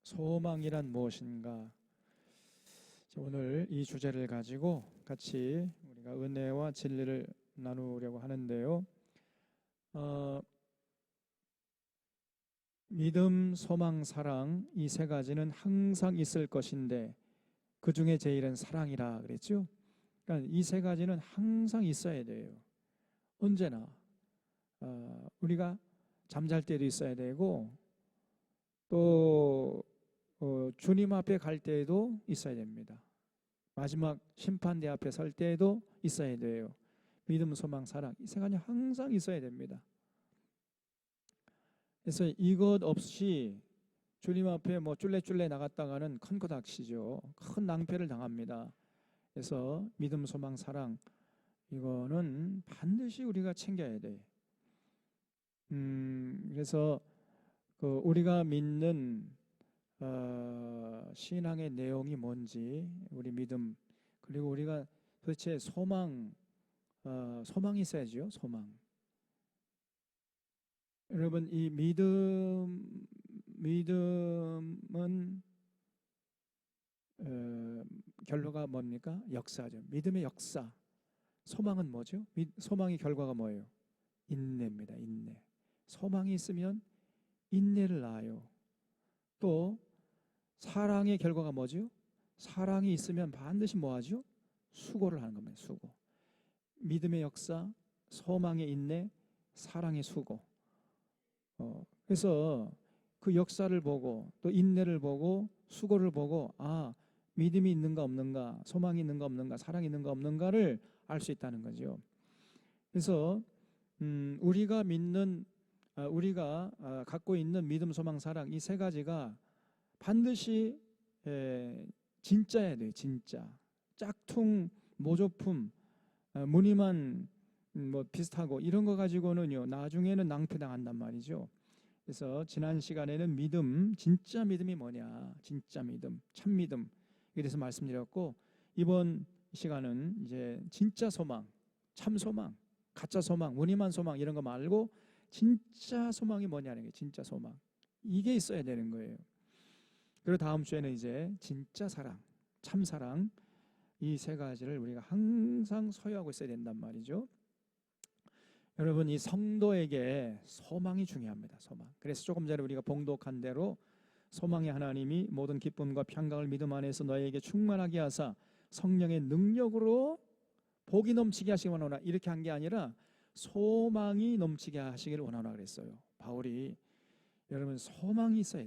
소망이란 무엇인가? 오늘 이 주제를 가지고 같이 우리가 은혜와 진리를 나누려고 하는데요. 믿음, 소망, 사랑 이 세 가지는 항상 있을 것인데 그 중에 제일은 사랑이라 그랬죠. 그러니까 이 세 가지는 항상 있어야 돼요. 언제나 우리가 잠잘 때도 있어야 되고 또 주님 앞에 갈 때에도 있어야 됩니다. 마지막 심판대 앞에 설 때에도 있어야 돼요. 믿음, 소망, 사랑 이 세 가지 항상 있어야 됩니다. 그래서 이것 없이 주님 앞에 쫄래쫄래 나갔다가는 큰 거 닥치죠. 큰 낭패를 당합니다. 그래서 믿음, 소망, 사랑 이거는 반드시 우리가 챙겨야 돼. 그래서 우리가 믿는 신앙의 내용이 뭔지, 우리 믿음, 그리고 우리가 도대체 소망이 있어야죠. 소망. 여러분, 이 믿음은 결과가 뭡니까? 역사죠. 믿음의 역사. 소망은 뭐죠? 소망의 결과가 뭐예요? 인내입니다. 인내. 소망이 있으면 인내를 낳아요. 또 사랑의 결과가 뭐죠? 사랑이 있으면 반드시 뭐하죠? 수고를 하는 겁니다. 수고. 믿음의 역사, 소망의 인내, 사랑의 수고. 그래서 그 역사를 보고 또 인내를 보고 수고를 보고 믿음이 있는가 없는가, 소망이 있는가 없는가, 사랑이 있는가 없는가를 알 수 있다는 거죠. 그래서 우리가 갖고 있는 믿음, 소망, 사랑 이 세 가지가 반드시 진짜야 돼요. 진짜. 짝퉁, 모조품, 무늬만 비슷하고 이런 거 가지고는요 나중에는 낭패당한단 말이죠. 그래서 지난 시간에는 믿음, 진짜 믿음이 뭐냐, 진짜 믿음, 참 믿음 이에 대해서 말씀드렸고, 이번 시간은 이제 진짜 소망, 참 소망, 가짜 소망, 무늬만 소망 이런 거 말고 진짜 소망이 뭐냐는 게, 진짜 소망 이게 있어야 되는 거예요. 그리고 다음 주에는 이제 진짜 사랑, 참 사랑 이 세 가지를 우리가 항상 소유하고 있어야 된단 말이죠. 여러분, 이 성도에게 소망이 중요합니다. 소망. 그래서 조금 전에 우리가 봉독한 대로 소망의 하나님이 모든 기쁨과 평강을 믿음 안에서 너희에게 충만하게 하사 성령의 능력으로 복이 넘치게 하시기 원하노라, 이렇게 한 게 아니라 소망이 넘치게 하시기를 원하노라 그랬어요. 바울이. 여러분, 소망이 있어요.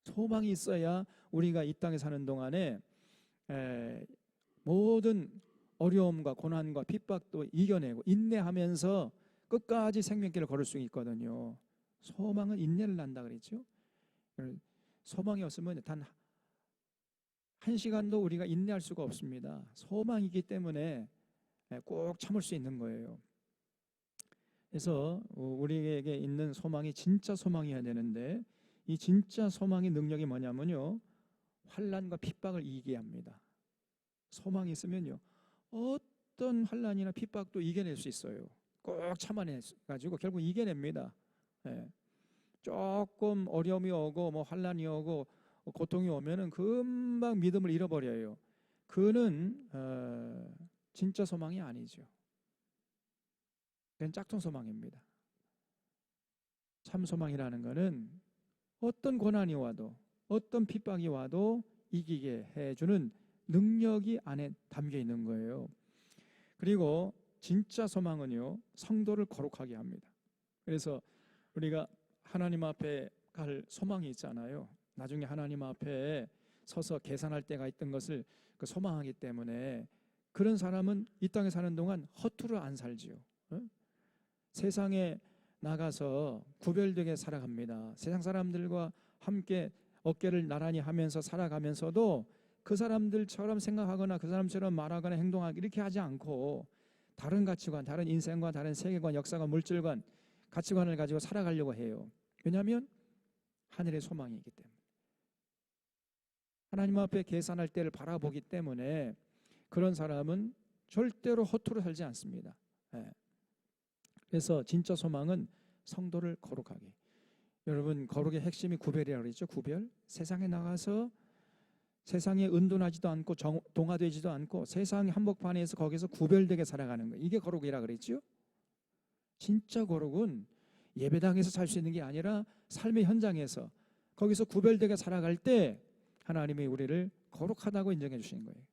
소망이 있어야 우리가 이 땅에 사는 동안에 모든 어려움과 고난과 핍박도 이겨내고 인내하면서 끝까지 생명길을 걸을 수 있거든요. 소망은 인내를 낳는다 그랬죠. 소망이 없으면 단 한 시간도 우리가 인내할 수가 없습니다. 소망이기 때문에 꼭 참을 수 있는 거예요. 그래서 우리에게 있는 소망이 진짜 소망이어야 되는데, 이 진짜 소망의 능력이 뭐냐면요, 환난과 핍박을 이기게 합니다. 소망이 있으면요 어떤 환난이나 핍박도 이겨낼 수 있어요. 꼭 참아내가지고 결국 이겨냅니다. 조금 어려움이 오고 환난이 오고 고통이 오면은 금방 믿음을 잃어버려요. 그는 진짜 소망이 아니죠. 그건 짝퉁 소망입니다. 참 소망이라는 것은 어떤 고난이 와도 어떤 핍박이 와도 이기게 해주는 능력이 안에 담겨 있는 거예요. 그리고 진짜 소망은요, 성도를 거룩하게 합니다. 그래서 우리가 하나님 앞에 갈 소망이 있잖아요. 나중에 하나님 앞에 서서 계산할 때가 있던 것을 소망하기 때문에 그런 사람은 이 땅에 사는 동안 허투루 안 살지요. 세상에 나가서 구별되게 살아갑니다. 세상 사람들과 함께 어깨를 나란히 하면서 살아가면서도 그 사람들처럼 생각하거나 그 사람처럼 말하거나 행동하기 이렇게 하지 않고 다른 가치관, 다른 인생관, 다른 세계관, 역사관, 물질관, 가치관을 가지고 살아가려고 해요. 왜냐하면 하늘의 소망이 있기 때문에, 하나님 앞에 계산할 때를 바라보기 때문에 그런 사람은 절대로 허투루 살지 않습니다. 그래서 진짜 소망은 성도를 거룩하게. 여러분, 거룩의 핵심이 구별이라고 그랬죠. 구별. 세상에 나가서 세상에 은둔하지도 않고 동화되지도 않고 세상 한복판에서 거기서 구별되게 살아가는 거, 이게 거룩이라 그랬죠. 진짜 거룩은 예배당에서 살 수 있는 게 아니라 삶의 현장에서 거기서 구별되게 살아갈 때 하나님이 우리를 거룩하다고 인정해 주시는 거예요.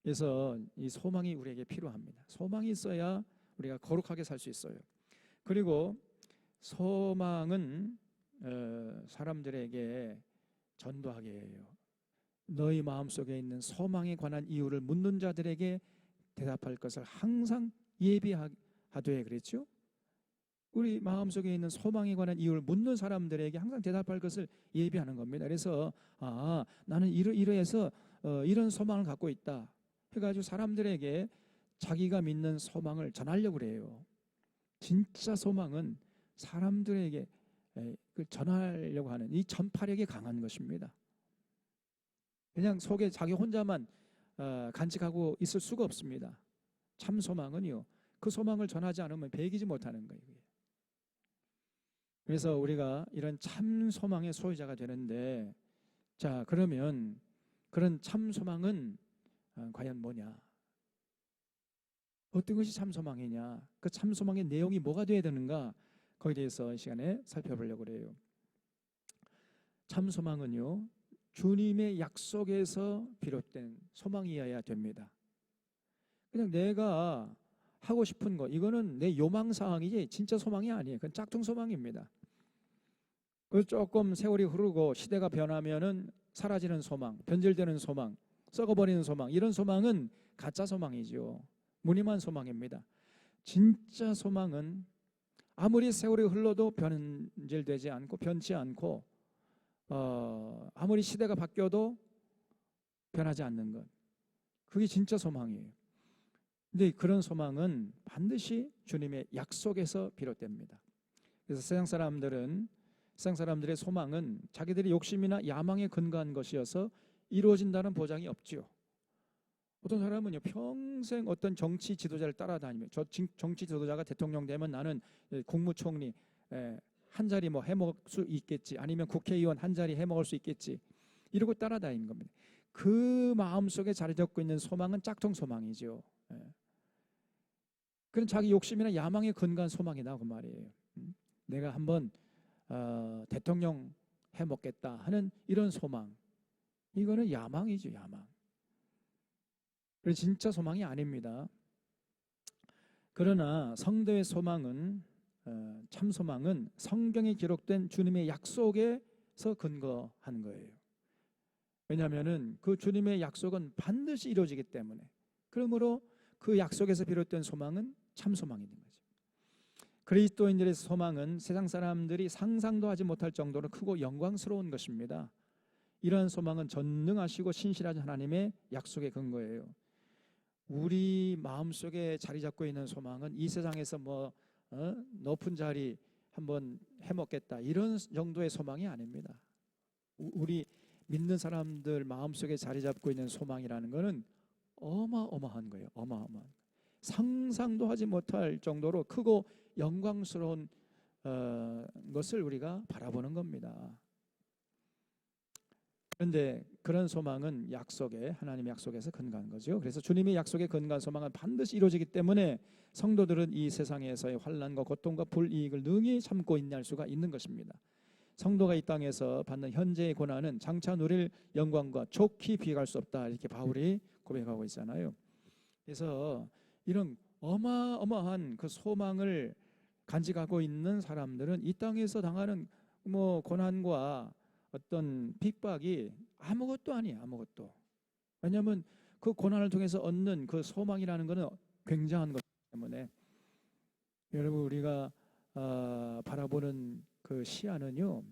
그래서 이 소망이 우리에게 필요합니다. 소망이 있어야 우리가 거룩하게 살 수 있어요. 그리고 소망은 사람들에게 전도하게 해요. 너희 마음속에 있는 소망에 관한 이유를 묻는 자들에게 대답할 것을 항상 예비하되 그랬죠. 우리 마음속에 있는 소망에 관한 이유를 묻는 사람들에게 항상 대답할 것을 예비하는 겁니다. 그래서 나는 이러해서 이런 소망을 갖고 있다 해가지고 사람들에게 자기가 믿는 소망을 전하려고 그래요. 진짜 소망은 사람들에게 전하려고 하는 이 전파력이 강한 것입니다. 그냥 속에 자기 혼자만 간직하고 있을 수가 없습니다. 참 소망은요, 그 소망을 전하지 않으면 배기지 못하는 거예요. 그래서 우리가 이런 참 소망의 소유자가 되는데, 자, 그러면 그런 참 소망은 과연 뭐냐? 어떤 것이 참 소망이냐? 그 참 소망의 내용이 뭐가 되어야 되는가? 거기에 대해서 이 시간에 살펴보려고 그래요. 참 소망은요, 주님의 약속에서 비롯된 소망이어야 됩니다. 그냥 내가 하고 싶은 거, 이거는 내 요망사항이지 진짜 소망이 아니에요. 그건 짝퉁 소망입니다. 그 조금 세월이 흐르고 시대가 변하면은 사라지는 소망, 변질되는 소망, 썩어버리는 소망, 이런 소망은 가짜 소망이죠. 무늬만 소망입니다. 진짜 소망은 아무리 세월이 흘러도 변질되지 않고 변치 않고 아무리 시대가 바뀌어도 변하지 않는 것, 그게 진짜 소망이에요. 근데 그런 소망은 반드시 주님의 약속에서 비롯됩니다. 그래서 세상 사람들의 소망은 자기들의 욕심이나 야망에 근거한 것이어서 이루어진다는 보장이 없지요. 어떤 사람은요, 평생 어떤 정치 지도자를 따라다니며, 저 정치 지도자가 대통령 되면 나는 국무총리 한 자리 뭐 해먹을 수 있겠지, 아니면 국회의원 한 자리 해먹을 수 있겠지, 이러고 따라다니는 겁니다. 그 마음속에 자리 잡고 있는 소망은 짝퉁 소망이죠. 그런 자기 욕심이나 야망에 근거한 소망이다 그 말이에요. 내가 한번 대통령 해먹겠다 하는 이런 소망, 이거는 야망이죠, 야망. 그래서 진짜 소망이 아닙니다. 그러나 성도의 소망은, 참 소망은 성경에 기록된 주님의 약속에서 근거하는 거예요. 왜냐하면 그 주님의 약속은 반드시 이루어지기 때문에, 그러므로 그 약속에서 비롯된 소망은 참 소망이 된 거죠. 그리스도인들의 소망은 세상 사람들이 상상도 하지 못할 정도로 크고 영광스러운 것입니다. 이러한 소망은 전능하시고 신실하신 하나님의 약속의 근거예요. 우리 마음속에 자리 잡고 있는 소망은 이 세상에서 높은 자리 한번 해먹겠다 이런 정도의 소망이 아닙니다. 우리 믿는 사람들 마음속에 자리 잡고 있는 소망이라는 것은 어마어마한 거예요. 어마어마한, 상상도 하지 못할 정도로 크고 영광스러운 것을 우리가 바라보는 겁니다. 그런데 그런 소망은 하나님의 약속에서 근거한 거죠. 그래서 주님의 약속에 근거한 소망은 반드시 이루어지기 때문에 성도들은 이 세상에서의 환난과 고통과 불이익을 능히 참고 인내할 수가 있는 것입니다. 성도가 이 땅에서 받는 현재의 고난은 장차 누릴 영광과 좋게 비교할 수 없다, 이렇게 바울이 고백하고 있잖아요. 그래서 이런 어마어마한 그 소망을 간직하고 있는 사람들은 이 땅에서 당하는 고난과 어떤 핍박이 아무것도 아니에요. 아무것도. 왜냐하면 그 고난을 통해서 얻는 그 소망이라는 것은 굉장한 것이기 때문에, 여러분, 우리가 바라보는 그 시야는요,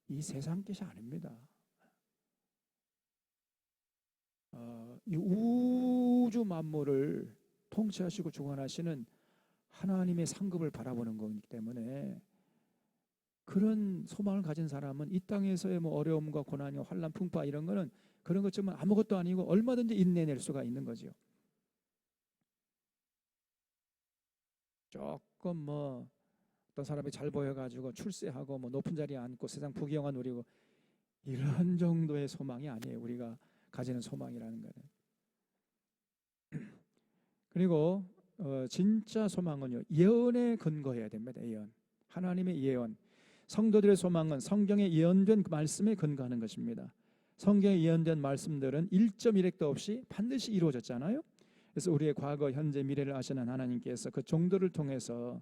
이 세상 것이 아닙니다. 이 우주 만물을 통치하시고 주관하시는 하나님의 상급을 바라보는 거기 때문에, 그런 소망을 가진 사람은 이 땅에서의 어려움과 고난과 환난, 풍파 이런 거는 그런 것쯤은 아무것도 아니고 얼마든지 인내낼 수가 있는 거죠. 조금 어떤 사람이 잘 보여가지고 출세하고 뭐 높은 자리에 앉고 세상 부귀영화 누리고 이런 정도의 소망이 아니에요. 우리가 가지는 소망이라는 거는. 그리고 진짜 소망은요, 예언에 근거해야 됩니다. 예언, 하나님의 예언. 성도들의 소망은 성경에 예언된 그 말씀에 근거하는 것입니다. 성경에 예언된 말씀들은 1.1획도 없이 반드시 이루어졌잖아요. 그래서 우리의 과거, 현재, 미래를 아시는 하나님께서 그 종들을 통해서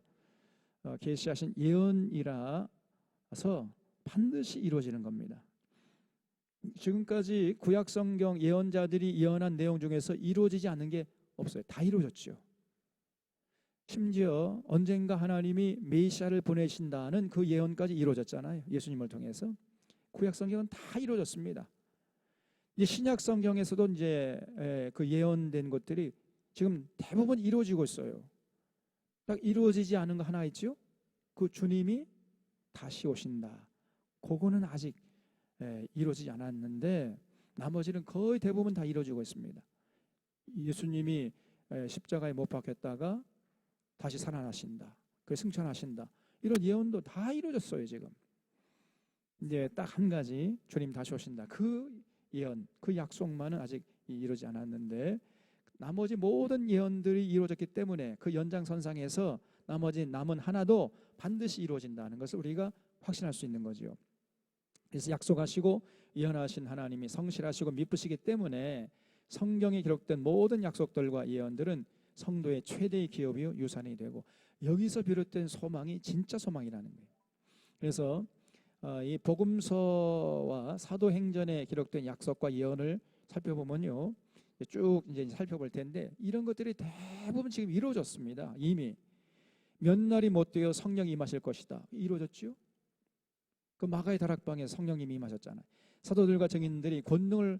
계시하신 예언이라서 반드시 이루어지는 겁니다. 지금까지 구약 성경 예언자들이 예언한 내용 중에서 이루어지지 않는 게 없어요. 다 이루어졌죠. 심지어 언젠가 하나님이 메시아를 보내신다는 그 예언까지 이루어졌잖아요. 예수님을 통해서. 구약 성경은 다 이루어졌습니다. 이제 신약 성경에서도 이제 그 예언된 것들이 지금 대부분 이루어지고 있어요. 딱 이루어지지 않은 거 하나 있죠. 그 주님이 다시 오신다. 그거는 아직 이루어지지 않았는데 나머지는 거의 대부분 다 이루어지고 있습니다. 예수님이 십자가에 못 박혔다가 다시 살아나신다. 그 승천하신다. 이런 예언도 다 이루어졌어요. 지금 이제 딱 한 가지, 주님 다시 오신다. 그 예언, 그 약속만은 아직 이루어지지 않았는데 나머지 모든 예언들이 이루어졌기 때문에 그 연장선상에서 나머지 남은 하나도 반드시 이루어진다는 것을 우리가 확신할 수 있는 거죠. 그래서 약속하시고 예언하신 하나님이 성실하시고 미쁘시기 때문에 성경에 기록된 모든 약속들과 예언들은 성도의 최대의 기업이요 유산이 되고, 여기서 비롯된 소망이 진짜 소망이라는 거예요. 그래서 이 복음서와 사도행전에 기록된 약속과 예언을 살펴보면요, 쭉 이제 살펴볼 텐데 이런 것들이 대부분 지금 이루어졌습니다. 이미 몇 날이 못 되어 성령이 임하실 것이다. 이루어졌죠. 그 마가의 다락방에 성령님이 임하셨잖아요. 사도들과 증인들이 권능을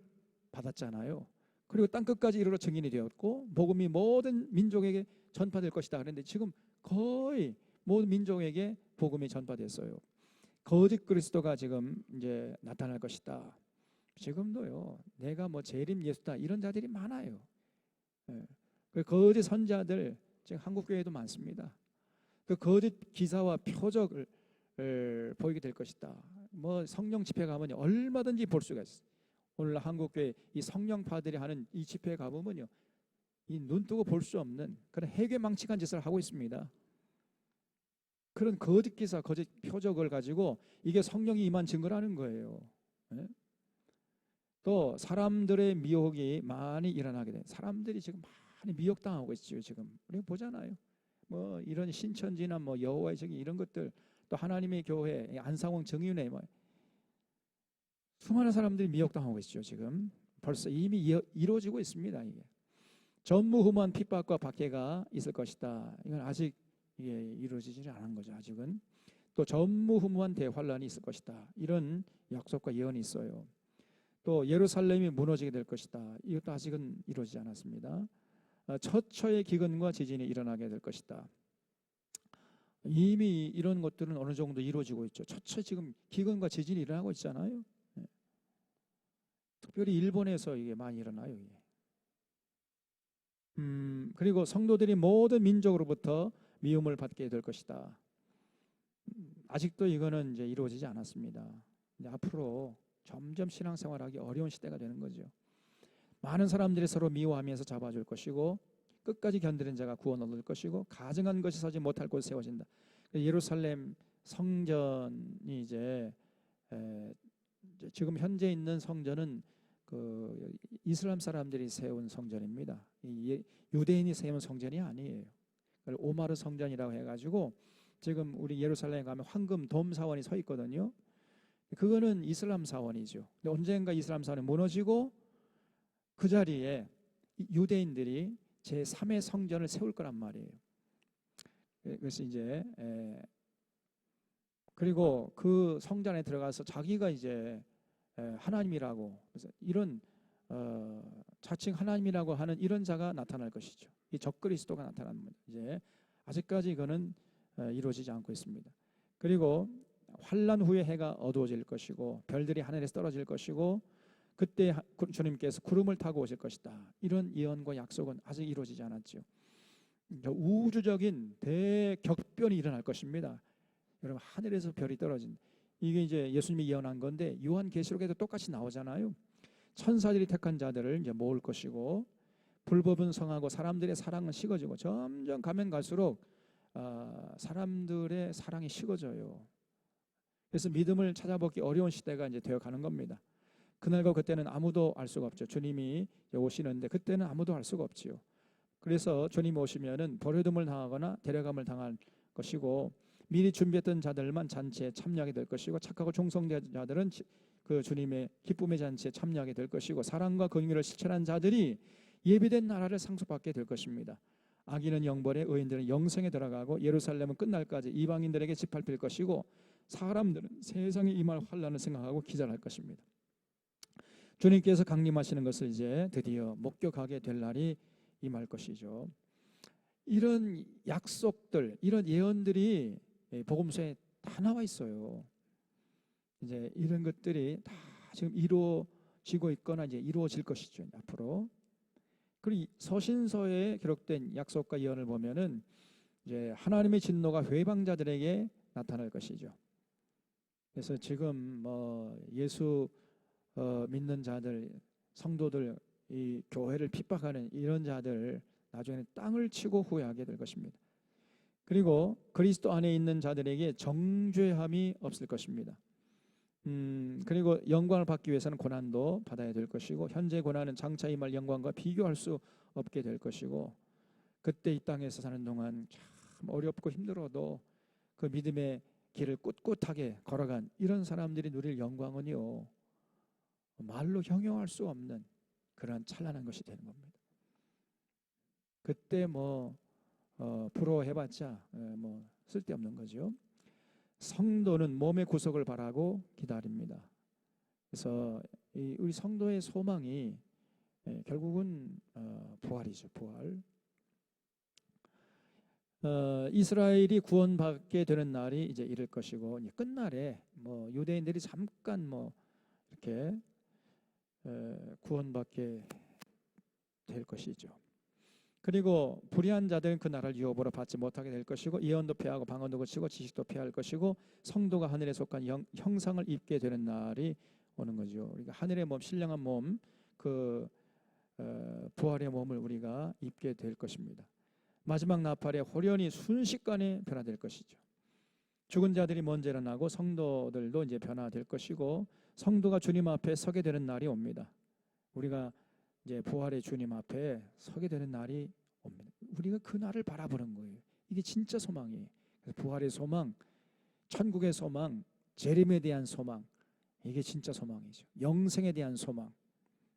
받았잖아요. 그리고 땅끝까지 이르러 증인이 되었고 복음이 모든 민족에게 전파될 것이다. 그런데 지금 거의 모든 민족에게 복음이 전파됐어요. 거짓 그리스도가 지금 이제 나타날 것이다. 지금도요, 내가 뭐 재림 예수다 이런 자들이 많아요. 그 거짓 선자들 지금 한국 교회에도 많습니다. 그 거짓 기사와 표적을 보이게 될 것이다. 뭐 성령 집회 가면 얼마든지 볼 수가 있어요. 오늘 한국교회 이 성령파들이 하는 이 집회에 가보면요, 이 눈 뜨고 볼 수 없는 그런 해괴망측한 짓을 하고 있습니다. 그런 거짓 기사, 거짓 표적을 가지고 이게 성령이 임한 증거라는 거예요. 또 사람들의 미혹이 많이 일어나게 돼. 사람들이 지금 많이 미혹당하고 있죠. 지금 우리가 보잖아요. 뭐 이런 신천지나 뭐 여호와의 증인 이런 것들, 또 하나님의 교회, 안상홍 정윤회 뭐 수많은 사람들이 미혹당하고 있죠. 지금 벌써 이미 이루어지고 있습니다. 이게 전무후무한 핍박과 박해가 있을 것이다. 이건 아직 이게 이루어지지 않은 거죠. 아직은. 또 전무후무한 대환란이 있을 것이다. 이런 약속과 예언이 있어요. 또 예루살렘이 무너지게 될 것이다. 이것도 아직은 이루어지지 않았습니다. 처처의 기근과 지진이 일어나게 될 것이다. 이미 이런 것들은 어느 정도 이루어지고 있죠. 처처 지금 기근과 지진이 일어나고 있잖아요. 특별히 일본에서 이게 많이 일어나요. 이게. 그리고 성도들이 모든 민족으로부터 미움을 받게 될 것이다. 아직도 이거는 이제 이루어지지 않았습니다. 이제 앞으로 점점 신앙생활하기 어려운 시대가 되는 거죠. 많은 사람들이 서로 미워하면서 잡아줄 것이고 끝까지 견디는 자가 구원 얻을 것이고 가증한 것이 서지 못할 곳에 세워진다. 예루살렘 성전이 이제 지금 현재 있는 성전은 그 이슬람 사람들이 세운 성전입니다. 유대인이 세운 성전이 아니에요. 오마르 성전이라고 해가지고 지금 우리 예루살렘에 가면 황금 돔 사원이 서 있거든요. 그거는 이슬람 사원이죠. 근데 언젠가 이슬람 사원이 무너지고 그 자리에 유대인들이 제3의 성전을 세울 거란 말이에요. 그래서 이제 그리고 그 성전에 들어가서 자기가 이제 하나님이라고, 그래서 이런 자칭 하나님이라고 하는 이런 자가 나타날 것이죠. 이 적그리스도가 나타납니다. 이제 아직까지 이거는 이루어지지 않고 있습니다. 그리고 환란 후에 해가 어두워질 것이고 별들이 하늘에서 떨어질 것이고 그때 주님께서 구름을 타고 오실 것이다. 이런 예언과 약속은 아직 이루어지지 않았죠. 우주적인 대격변이 일어날 것입니다. 여러분 하늘에서 별이 떨어진다. 이게 이제 예수님이 예언한 건데 요한계시록에도 똑같이 나오잖아요. 천사들이 택한 자들을 이제 모을 것이고 불법은 성하고 사람들의 사랑은 식어지고 점점 가면 갈수록 사람들의 사랑이 식어져요. 그래서 믿음을 찾아보기 어려운 시대가 이제 되어가는 겁니다. 그날과 그때는 아무도 알 수가 없죠. 주님이 오시는데 그때는 아무도 알 수가 없지요. 그래서 주님이 오시면은 버려둠을 당하거나 데려감을 당할 것이고 미리 준비했던 자들만 잔치에 참여하게 될 것이고 착하고 충성된 자들은 그 주님의 기쁨의 잔치에 참여하게 될 것이고 사랑과 긍휼을 실천한 자들이 예비된 나라를 상속받게 될 것입니다. 악인은 영벌에 의인들은 영생에 들어가고 예루살렘은 끝날까지 이방인들에게 짓밟힐 것이고 사람들은 세상에 임할 환난을 생각하고 기절할 것입니다. 주님께서 강림하시는 것을 이제 드디어 목격하게 될 날이 임할 것이죠. 이런 약속들, 이런 예언들이 복음서에 다 나와 있어요. 이제 이런 것들이 다 지금 이루어지고 있거나 이제 이루어질 것이죠. 앞으로. 그리고 서신서에 기록된 약속과 예언을 보면은 이제 하나님의 진노가 회방자들에게 나타날 것이죠. 그래서 지금 예수 믿는 자들, 성도들, 이 교회를 핍박하는 이런 자들 나중에는 땅을 치고 후회하게 될 것입니다. 그리고 그리스도 안에 있는 자들에게 정죄함이 없을 것입니다. 그리고 영광을 받기 위해서는 고난도 받아야 될 것이고 현재 고난은 장차 임할 영광과 비교할 수 없게 될 것이고 그때 이 땅에서 사는 동안 참 어렵고 힘들어도 그 믿음의 길을 꿋꿋하게 걸어간 이런 사람들이 누릴 영광은요 말로 형용할 수 없는 그러한 찬란한 것이 되는 겁니다. 그때 부러워해봤자 쓸데없는 거죠. 성도는 몸의 구속을 바라고 기다립니다. 그래서 우리 성도의 소망이 결국은 부활이죠. 부활. 이스라엘이 구원받게 되는 날이 이제 이를 것이고 이제 끝날에 유대인들이 잠깐 이렇게 구원받게 될 것이죠. 그리고 불의한 자들은 그 나라를 유업으로 받지 못하게 될 것이고 예언도 피하고 방언도 그치고 지식도 피할 것이고 성도가 하늘에 속한 형상을 입게 되는 날이 오는 거죠. 우리가 하늘의 몸, 신령한 몸, 그 부활의 몸을 우리가 입게 될 것입니다. 마지막 나팔에 호련히 순식간에 변화될 것이죠. 죽은 자들이 먼저 일어나고 성도들도 이제 변화될 것이고 성도가 주님 앞에 서게 되는 날이 옵니다. 우리가 이제 부활의 주님 앞에 서게 되는 날이 옵니다. 우리가 그 날을 바라보는 거예요. 이게 진짜 소망이에요. 그래서 부활의 소망, 천국의 소망, 재림에 대한 소망, 이게 진짜 소망이죠. 영생에 대한 소망,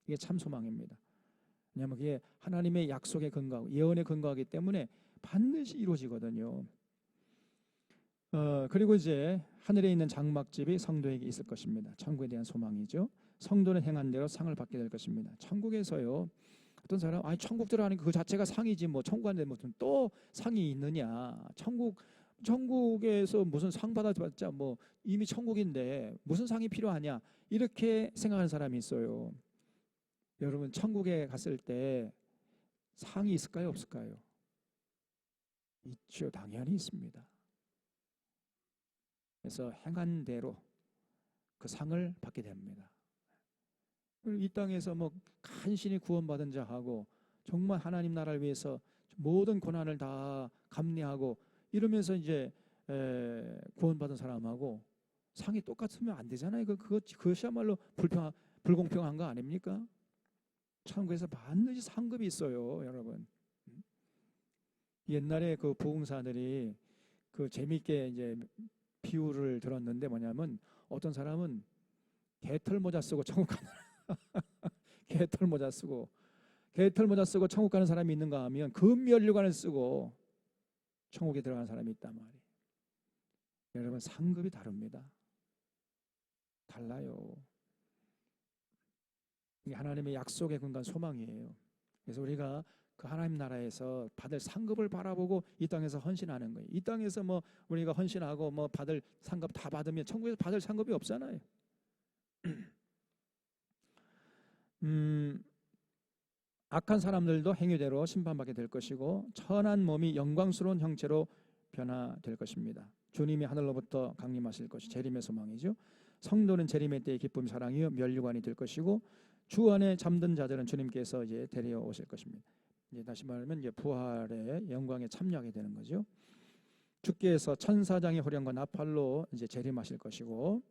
이게 참 소망입니다. 왜냐하면 그게 하나님의 약속에 근거하고 예언에 근거하기 때문에 반드시 이루어지거든요. 그리고 이제 하늘에 있는 장막집이 성도에게 있을 것입니다. 천국에 대한 소망이죠. 성도는 행한 대로 상을 받게 될 것입니다. 천국에서요. 어떤 사람 천국 들어가는 그 자체가 상이지 천국 안에 무슨 또 상이 있느냐. 천국에서 무슨 상 받아봤자 이미 천국인데 무슨 상이 필요하냐. 이렇게 생각하는 사람이 있어요. 여러분 천국에 갔을 때 상이 있을까요? 없을까요? 있죠. 당연히 있습니다. 그래서 행한 대로 그 상을 받게 됩니다. 이 땅에서 간신히 구원받은 자하고 정말 하나님 나라를 위해서 모든 고난을 다 감내하고 이러면서 이제 구원받은 사람하고 상이 똑같으면 안 되잖아요. 그것이야말로 불공평한 거 아닙니까? 천국에서 반드시 상급이 있어요, 여러분. 옛날에 그 부흥사들이 그 재미있게 이제 비유를 들었는데 뭐냐면 어떤 사람은 개털 모자 쓰고 천국 가는 개털 모자 쓰고 천국 가는 사람이 있는가 하면 금면류관을 쓰고 천국에 들어가는 사람이 있단 말이에요. 여러분 상급이 다릅니다. 달라요. 이게 하나님의 약속에 근거한 소망이에요. 그래서 우리가 그 하나님 나라에서 받을 상급을 바라보고 이 땅에서 헌신하는 거예요. 이 땅에서 우리가 헌신하고 받을 상급 다 받으면 천국에서 받을 상급이 없잖아요. 악한 사람들도 행위대로 심판받게 될 것이고 천한 몸이 영광스러운 형체로 변화될 것입니다. 주님이 하늘로부터 강림하실 것이 재림의 소망이죠. 성도는 재림의 때의 기쁨 사랑이요 면류관이 될 것이고 주 안에 잠든 자들은 주님께서 이제 데려오실 것입니다. 이제 다시 말하면 이제 부활의 영광에 참여하게 되는 거죠. 주께서 천사장의 호령과 나팔로 이제 재림하실 것이고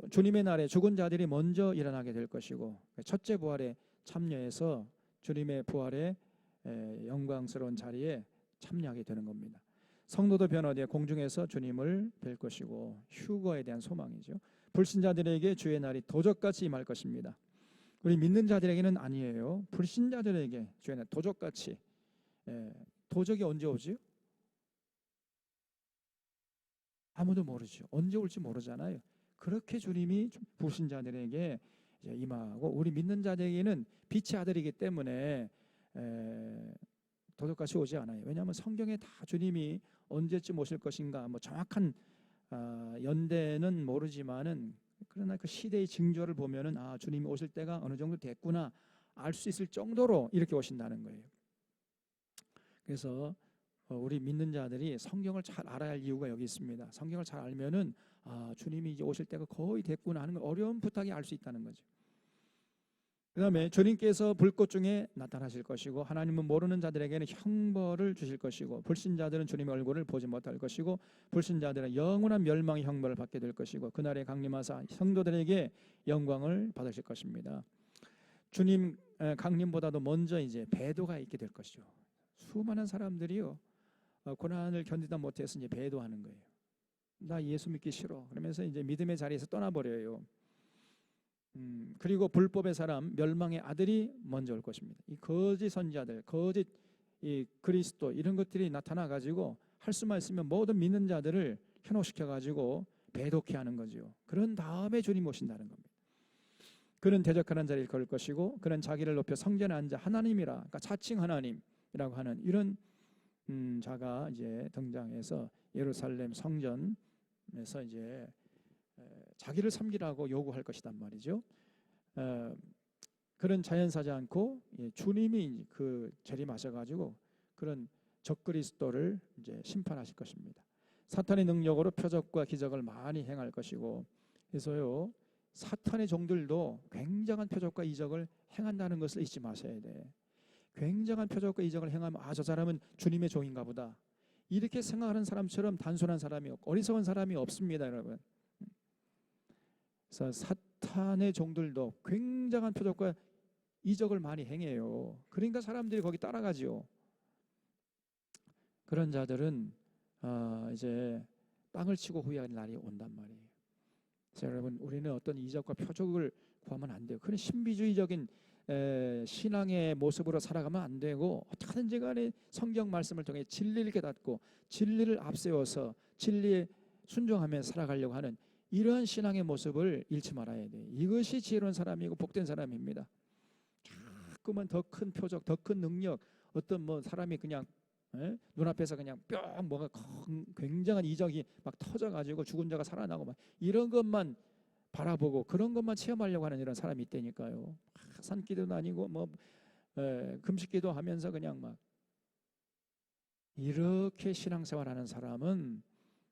주님의 날에 죽은 자들이 먼저 일어나게 될 것이고 첫째 부활에 참여해서 주님의 부활의 영광스러운 자리에 참여하게 되는 겁니다. 성도도 변화되어 공중에서 주님을 뵐 것이고 휴거에 대한 소망이죠. 불신자들에게 주의 날이 도적같이 임할 것입니다. 우리 믿는 자들에게는 아니에요. 불신자들에게 주의 날 도적같이. 도적이 언제 오지? 아무도 모르죠. 언제 올지 모르잖아요. 그렇게 주님이 불신자들에게 임하고 우리 믿는 자들에게는 빛의 아들이기 때문에 도적같이 오지 않아요. 왜냐하면 성경에 다 주님이 언제쯤 오실 것인가 뭐 정확한 연대는 모르지만은 그러나 그 시대의 징조를 보면은 주님이 오실 때가 어느 정도 됐구나 알 수 있을 정도로 이렇게 오신다는 거예요. 그래서 우리 믿는 자들이 성경을 잘 알아야 할 이유가 여기 있습니다. 성경을 잘 알면은 주님이 이제 오실 때가 거의 됐구나 하는 걸 어려움부터 알 수 있다는 거죠. 그 다음에 주님께서 불꽃 중에 나타나실 것이고 하나님은 모르는 자들에게는 형벌을 주실 것이고 불신자들은 주님의 얼굴을 보지 못할 것이고 불신자들은 영원한 멸망의 형벌을 받게 될 것이고 그날에 강림하사 성도들에게 영광을 받으실 것입니다. 주님 강림보다도 먼저 이제 배도가 있게 될 것이죠. 수많은 사람들이요 고난을 견디다 못해서 이제 배도하는 거예요. 나 예수 믿기 싫어. 그러면서 이제 믿음의 자리에서 떠나버려요. 그리고 불법의 사람 멸망의 아들이 먼저 올 것입니다. 이 거짓 선지자들, 거짓 이 그리스도 이런 것들이 나타나 가지고 할 수만 있으면 모든 믿는 자들을 현혹시켜 가지고 배도케 하는 거죠. 그런 다음에 주님 오신다는 겁니다. 그는 대적하는 자리를 걸을 것이고 그는 자기를 높여 성전에 앉아 하나님이라, 그러니까 자칭 하나님이라고 하는 이런 자가 이제 등장해서 예루살렘 성전에서 이제 자기를 섬기라고 요구할 것이단 말이죠. 그런 자연사지 않고 주님이 그 재림하셔가지고 그런 적그리스도를 이제 심판하실 것입니다. 사탄의 능력으로 표적과 기적을 많이 행할 것이고 그래서요 사탄의 종들도 굉장한 표적과 이적을 행한다는 것을 잊지 마셔야 돼. 굉장한 표적과 이적을 행하면 저 사람은 주님의 종인가 보다 이렇게 생각하는 사람처럼 단순한 사람이 없고 어리석은 사람이 없습니다, 여러분. 그래서 사탄의 종들도 굉장한 표적과 이적을 많이 행해요. 그러니까 사람들이 거기 따라가지요. 그런 자들은 이제 땅을 치고 후회하는 날이 온단 말이에요. 그래서 여러분 우리는 어떤 이적과 표적을 구하면 안 돼요. 그런 신비주의적인 신앙의 모습으로 살아가면 안 되고 어떻게든지 간에 성경 말씀을 통해 진리를 깨닫고 진리를 앞세워서 진리에 순종하며 살아가려고 하는 이러한 신앙의 모습을 잃지 말아야 돼요. 이것이 지혜로운 사람이고 복된 사람입니다. 자꾸만 더 큰 표적, 더 큰 능력, 어떤 뭐 사람이 그냥 눈앞에서 그냥 뿅 뭐가 굉장한 이적이 막 터져가지고 죽은 자가 살아나고 막 이런 것만 바라보고 그런 것만 체험하려고 하는 이런 사람이 있다니까요. 산기도도 아니고 뭐 금식기도 하면서 그냥 막 이렇게 신앙생활하는 사람은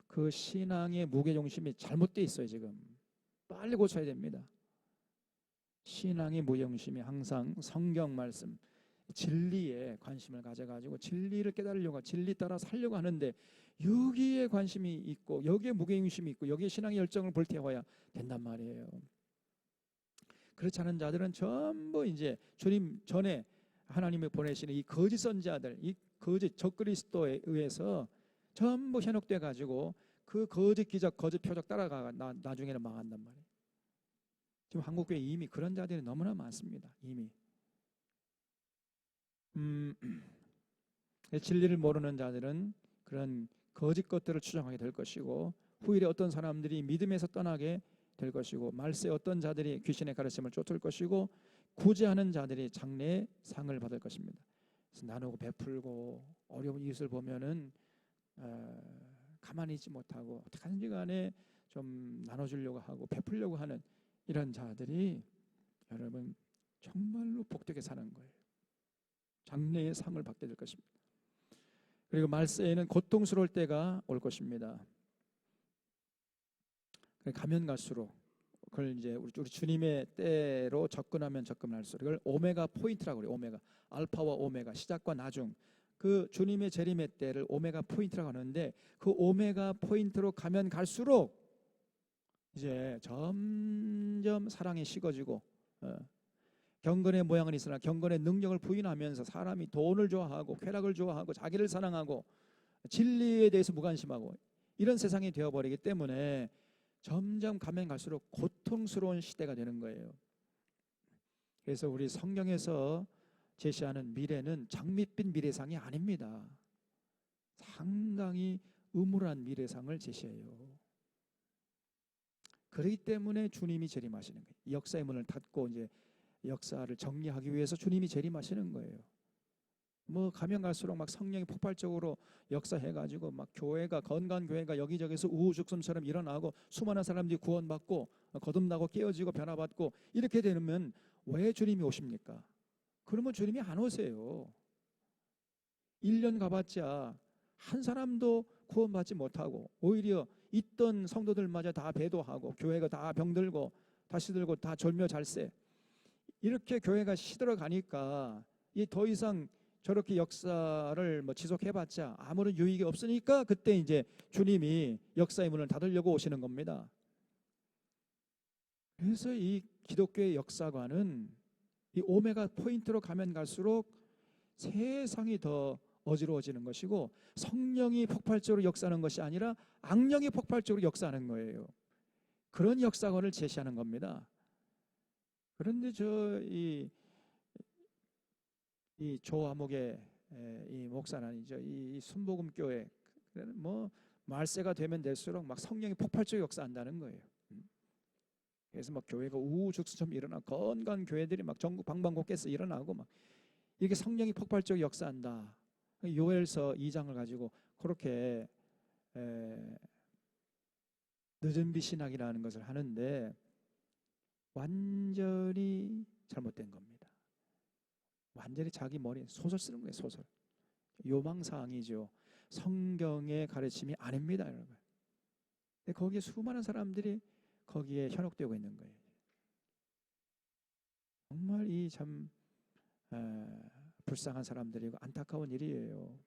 그 신앙의 무게중심이 잘못되어 있어요. 지금 빨리 고쳐야 됩니다. 신앙의 무게중심이 항상 성경 말씀 진리에 관심을 가져가지고 진리를 깨달으려고 진리 따라 살려고 하는데 여기에 관심이 있고 여기에 무게중심이 있고 여기에 신앙의 열정을 불태워야 된단 말이에요. 그렇지 않은 자들은 전부 이제 주님 전에 하나님이 보내시는 이 거짓 선지자들, 이 거짓 적그리스도에 의해서 전부 현혹돼 가지고 그 거짓 기적, 거짓 표적 따라가 나중에는 망한단 말이에요. 지금 한국교회 이미 그런 자들이 너무나 많습니다. 이미 진리를 모르는 자들은 그런 거짓 것들을 추정하게 될 것이고 후일에 어떤 사람들이 믿음에서 떠나게 될 것이고 말세 어떤 자들이 귀신의 가르침을 쫓을 것이고 구제하는 자들이 장래의 상을 받을 것입니다. 그래서 나누고 베풀고 어려운 이웃을 보면은 가만히 있지 못하고 어떻게든지 간에 좀 나눠주려고 하고 베풀려고 하는 이런 자들이 여러분 정말로 복되게 사는 거예요. 장래의 상을 받게 될 것입니다. 그리고 말세에는 고통스러울 때가 올 것입니다. 가면 갈수록 그걸 이제 우리 주님의 때로 접근하면 접근할수록 이걸 오메가 포인트라고 그래요. 오메가, 알파와 오메가, 시작과 나중. 그 주님의 재림의 때를 오메가 포인트라고 하는데 그 오메가 포인트로 가면 갈수록 이제 점점 사랑이 식어지고 경건의 모양은 있으나 경건의 능력을 부인하면서 사람이 돈을 좋아하고 쾌락을 좋아하고 자기를 사랑하고 진리에 대해서 무관심하고 이런 세상이 되어버리기 때문에 점점 가면 갈수록 고통스러운 시대가 되는 거예요. 그래서 우리 성경에서 제시하는 미래는 장밋빛 미래상이 아닙니다. 상당히 음울한 미래상을 제시해요. 그렇기 때문에 주님이 재림하시는 거예요. 역사의 문을 닫고 이제 역사를 정리하기 위해서 주님이 재림하시는 거예요. 뭐 가면 갈수록 막 성령이 폭발적으로 역사해가지고 막 교회가 건강 교회가 여기저기서 우후죽순처럼 일어나고 수많은 사람들이 구원받고 거듭나고 깨어지고 변화받고 이렇게 되면 왜 주님이 오십니까? 그러면 주님이 안 오세요. 1년 가봤자 한 사람도 구원받지 못하고 오히려 있던 성도들마저 다 배도하고 교회가 다 병들고 다시 들고 다 절묘잘세 이렇게 교회가 시들어가니까 이 더 이상 저렇게 역사를 뭐 지속해봤자 아무런 유익이 없으니까 그때 이제 주님이 역사의 문을 닫으려고 오시는 겁니다. 그래서 이 기독교의 역사관은 이 오메가 포인트로 가면 갈수록 세상이 더 어지러워지는 것이고 성령이 폭발적으로 역사하는 것이 아니라 악령이 폭발적으로 역사하는 거예요. 그런 역사관을 제시하는 겁니다. 그런데 이 조화목의 이 목사는 아니죠. 이 순복음교회 뭐 말세가 되면 될수록 막 성령이 폭발적으로 역사한다는 거예요. 그래서 막 교회가 우후죽순처럼 일어나 건강 교회들이 막 전국 방방곡곡에서 일어나고 막 이렇게 성령이 폭발적으로 역사한다. 요엘서 2장을 가지고 그렇게 늦은비 신학이라는 것을 하는데 완전히 잘못된 겁니다. 완전히 자기 머리에 소설 쓰는 거예요. 소설. 요망사항이죠. 성경의 가르침이 아닙니다, 여러분. 근데 거기에 수많은 사람들이 거기에 현혹되고 있는 거예요. 정말 이 참 불쌍한 사람들이고 안타까운 일이에요.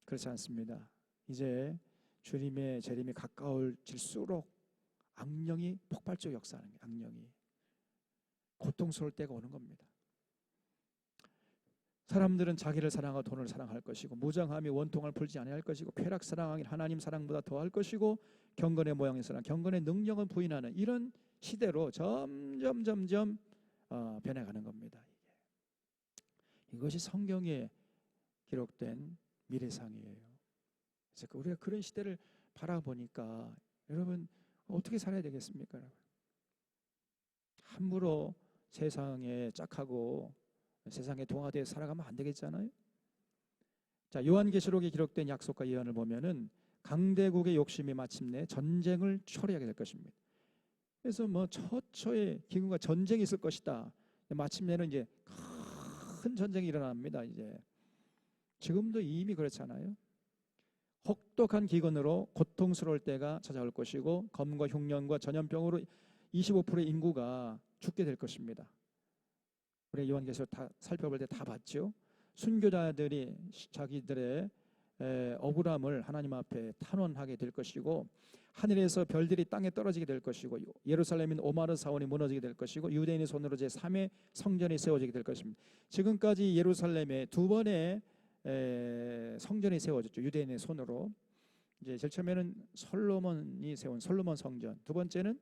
그렇지 않습니다. 이제 주님의 재림이 가까워질수록 악령이 폭발적으로 역사하는 거예요. 악령이 고통스러울 때가 오는 겁니다. 사람들은 자기를 사랑하고 돈을 사랑할 것이고 무장함이 원통을 풀지 아니할 것이고 쾌락 사랑하기 하나님 사랑보다 더할 것이고 경건의 모양이 있으나 경건의 능력은 부인하는 이런 시대로 점점 변해가는 겁니다. 이것이 성경에 기록된 미래상이에요. 그래서 우리가 그런 시대를 바라보니까 여러분 어떻게 살아야 되겠습니까? 여러분? 함부로 세상에 짝하고 세상에 동화되어 살아가면 안 되겠잖아요. 자, 요한계시록에 기록된 약속과 예언을 보면은 강대국의 욕심이 마침내 전쟁을 초래하게 될 것입니다. 그래서 뭐 처처의 기근과 전쟁이 있을 것이다. 마침내는 이제 큰 전쟁이 일어납니다. 이제 지금도 이미 그렇잖아요. 혹독한 기근으로 고통스러울 때가 찾아올 것이고 검과 흉년과 전염병으로 25%의 인구가 죽게 될 것입니다. 우리 요한계시록 다 살펴볼 때 다 봤죠. 순교자들이 자기들의 억울함을 하나님 앞에 탄원하게 될 것이고 하늘에서 별들이 땅에 떨어지게 될 것이고 예루살렘인 오마르 사원이 무너지게 될 것이고 유대인의 손으로 제3의 성전이 세워지게 될 것입니다. 지금까지 예루살렘에 두 번의 성전이 세워졌죠. 유대인의 손으로. 이제 제일 처음에는 솔로몬이 세운 솔로몬 성전, 두 번째는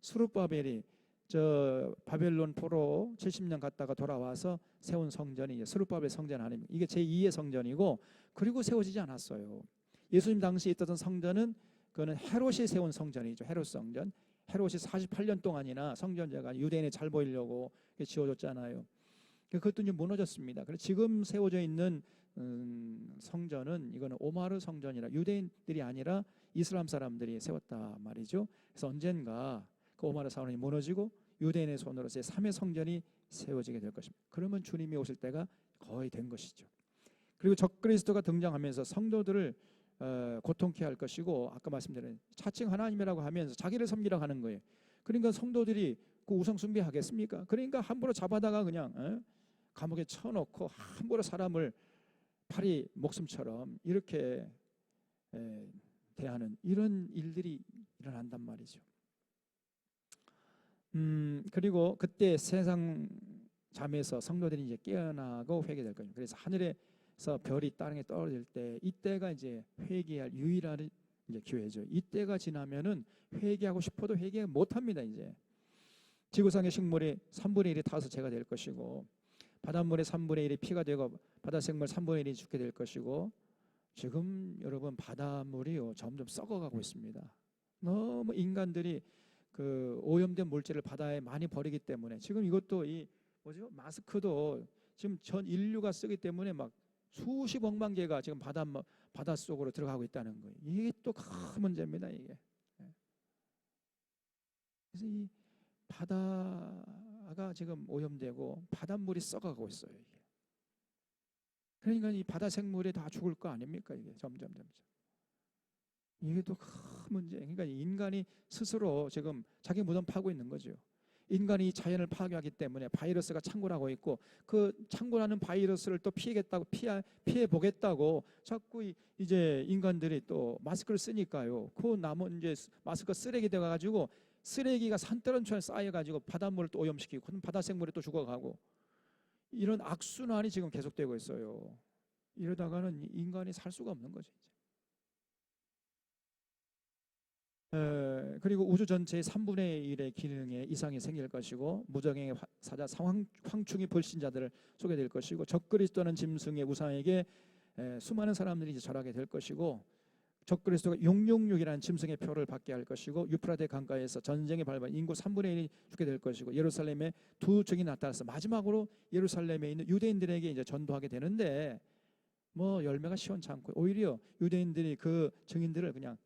스룹바벨이 저 바벨론 포로 70년 갔다가 돌아와서 세운 성전이 이제 스룹바벨 성전 아닙니까? 이게 제2의 성전이고 그리고 세워지지 않았어요. 예수님 당시에 있던 성전은 그거는 헤롯이 세운 성전이죠. 헤롯 성전. 헤롯이 48년 동안이나 성전제가 유대인에 잘 보이려고 지어줬잖아요. 그것도 이제 무너졌습니다. 그래서 지금 세워져 있는 성전은 이거는 오마르 성전이라 유대인들이 아니라 이슬람 사람들이 세웠다 말이죠. 그래서 언젠가 그 오마르 사원이 무너지고 유대인의 손으로 제3의 성전이 세워지게 될 것입니다. 그러면 주님이 오실 때가 거의 된 것이죠. 그리고 적그리스도가 등장하면서 성도들을 고통케 할 것이고, 아까 말씀드린 자칭 하나님이라고 하면서 자기를 섬기라고 하는 거예요. 그러니까 성도들이 그 우상 숭배하겠습니까? 그러니까 함부로 잡아다가 그냥 감옥에 쳐놓고 함부로 사람을 파리 목숨처럼 이렇게 대하는 이런 일들이 일어난단 말이죠. 그리고 그때 세상 잠에서 성도들이 이제 깨어나고 회개될 거예요. 그래서 하늘에서 별이 땅에 떨어질 때, 이때가 이제 회개할 유일한 이제 기회죠. 이때가 지나면은 회개하고 싶어도 회개 못 합니다. 이제 지구상의 식물이 3분의 1이 타서 재가 될 것이고, 바닷물의 3분의 1이 피가 되고, 바다생물 3분의 1이 죽게 될 것이고, 지금 여러분 바닷물이요 점점 썩어가고 있습니다. 너무 인간들이 그 오염된 물질을 바다에 많이 버리기 때문에, 지금 이것도 이 뭐죠? 마스크도 지금 전 인류가 쓰기 때문에 막 수십억만 개가 지금 바다 속으로 들어가고 있다는 거예요. 이게 또 큰 문제입니다, 이게. 그래서 이 바다가 지금 오염되고 바닷물이 썩어가고 있어요, 이게. 그러니까 이 바다 생물이 다 죽을 거 아닙니까, 이게 점점. 이게 또 큰 문제. 그러니까 인간이 스스로 지금 자기 무덤 파고 있는 거죠. 인간이 자연을 파괴하기 때문에 바이러스가 창궐하고 있고, 그 창궐하는 바이러스를 또 피해 보겠다고 자꾸 이제 인간들이 또 마스크를 쓰니까요. 그 남은 이제 마스크 쓰레기 되어 가지고 쓰레기가 산더미처럼 쌓여 가지고 바닷물을 또 오염시키고, 그럼 바다 생물이 또 죽어가고, 이런 악순환이 지금 계속되고 있어요. 이러다가는 인간이 살 수가 없는 거죠, 이제. 그리고 우주 전체의 3분의 1의 기능에 이상이 생길 것이고, 무정행의 사자 황충이 불신자들을 쏘게 될 것이고, 적그리스도는 짐승의 우상에게 수많은 사람들이 이제 절하게 될 것이고, 적그리스도가 666이라는 짐승의 표를 받게 할 것이고, 유프라테 강가에서 전쟁에 발발 인구 3분의 1이 죽게 될 것이고, 예루살렘에 두 증이 나타나서 마지막으로 예루살렘에 있는 유대인들에게 이제 전도하게 되는데, 뭐 열매가 시원찮고, 오히려 유대인들이 그 증인들을 그냥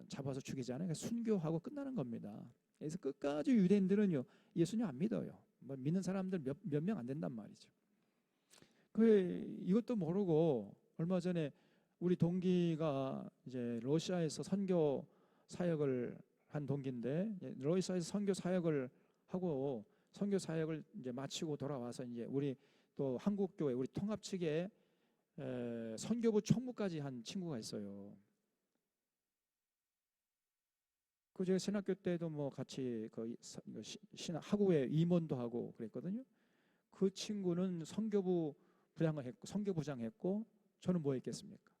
잡아서 죽이잖아요. 순교하고 끝나는 겁니다. 그래서 끝까지 유대인들은요 예수님 안 믿어요. 뭐 믿는 사람들 몇 명 안 된단 말이죠. 이것도 모르고 얼마 전에 우리 동기가 이제 러시아에서 선교 사역을 한 동기인데, 러시아에서 선교 사역을 하고 선교 사역을 이제 마치고 돌아와서 이제 우리 또 한국 교회 우리 통합 측에 선교부 총무까지 한 친구가 있어요. 그 제가 신학교 때도 뭐 같이 그 신학 학우에 임원도 하고 그랬거든요. 그 친구는 선교부 부장을 했고, 선교부장 했고, 저는 뭐 했겠습니까?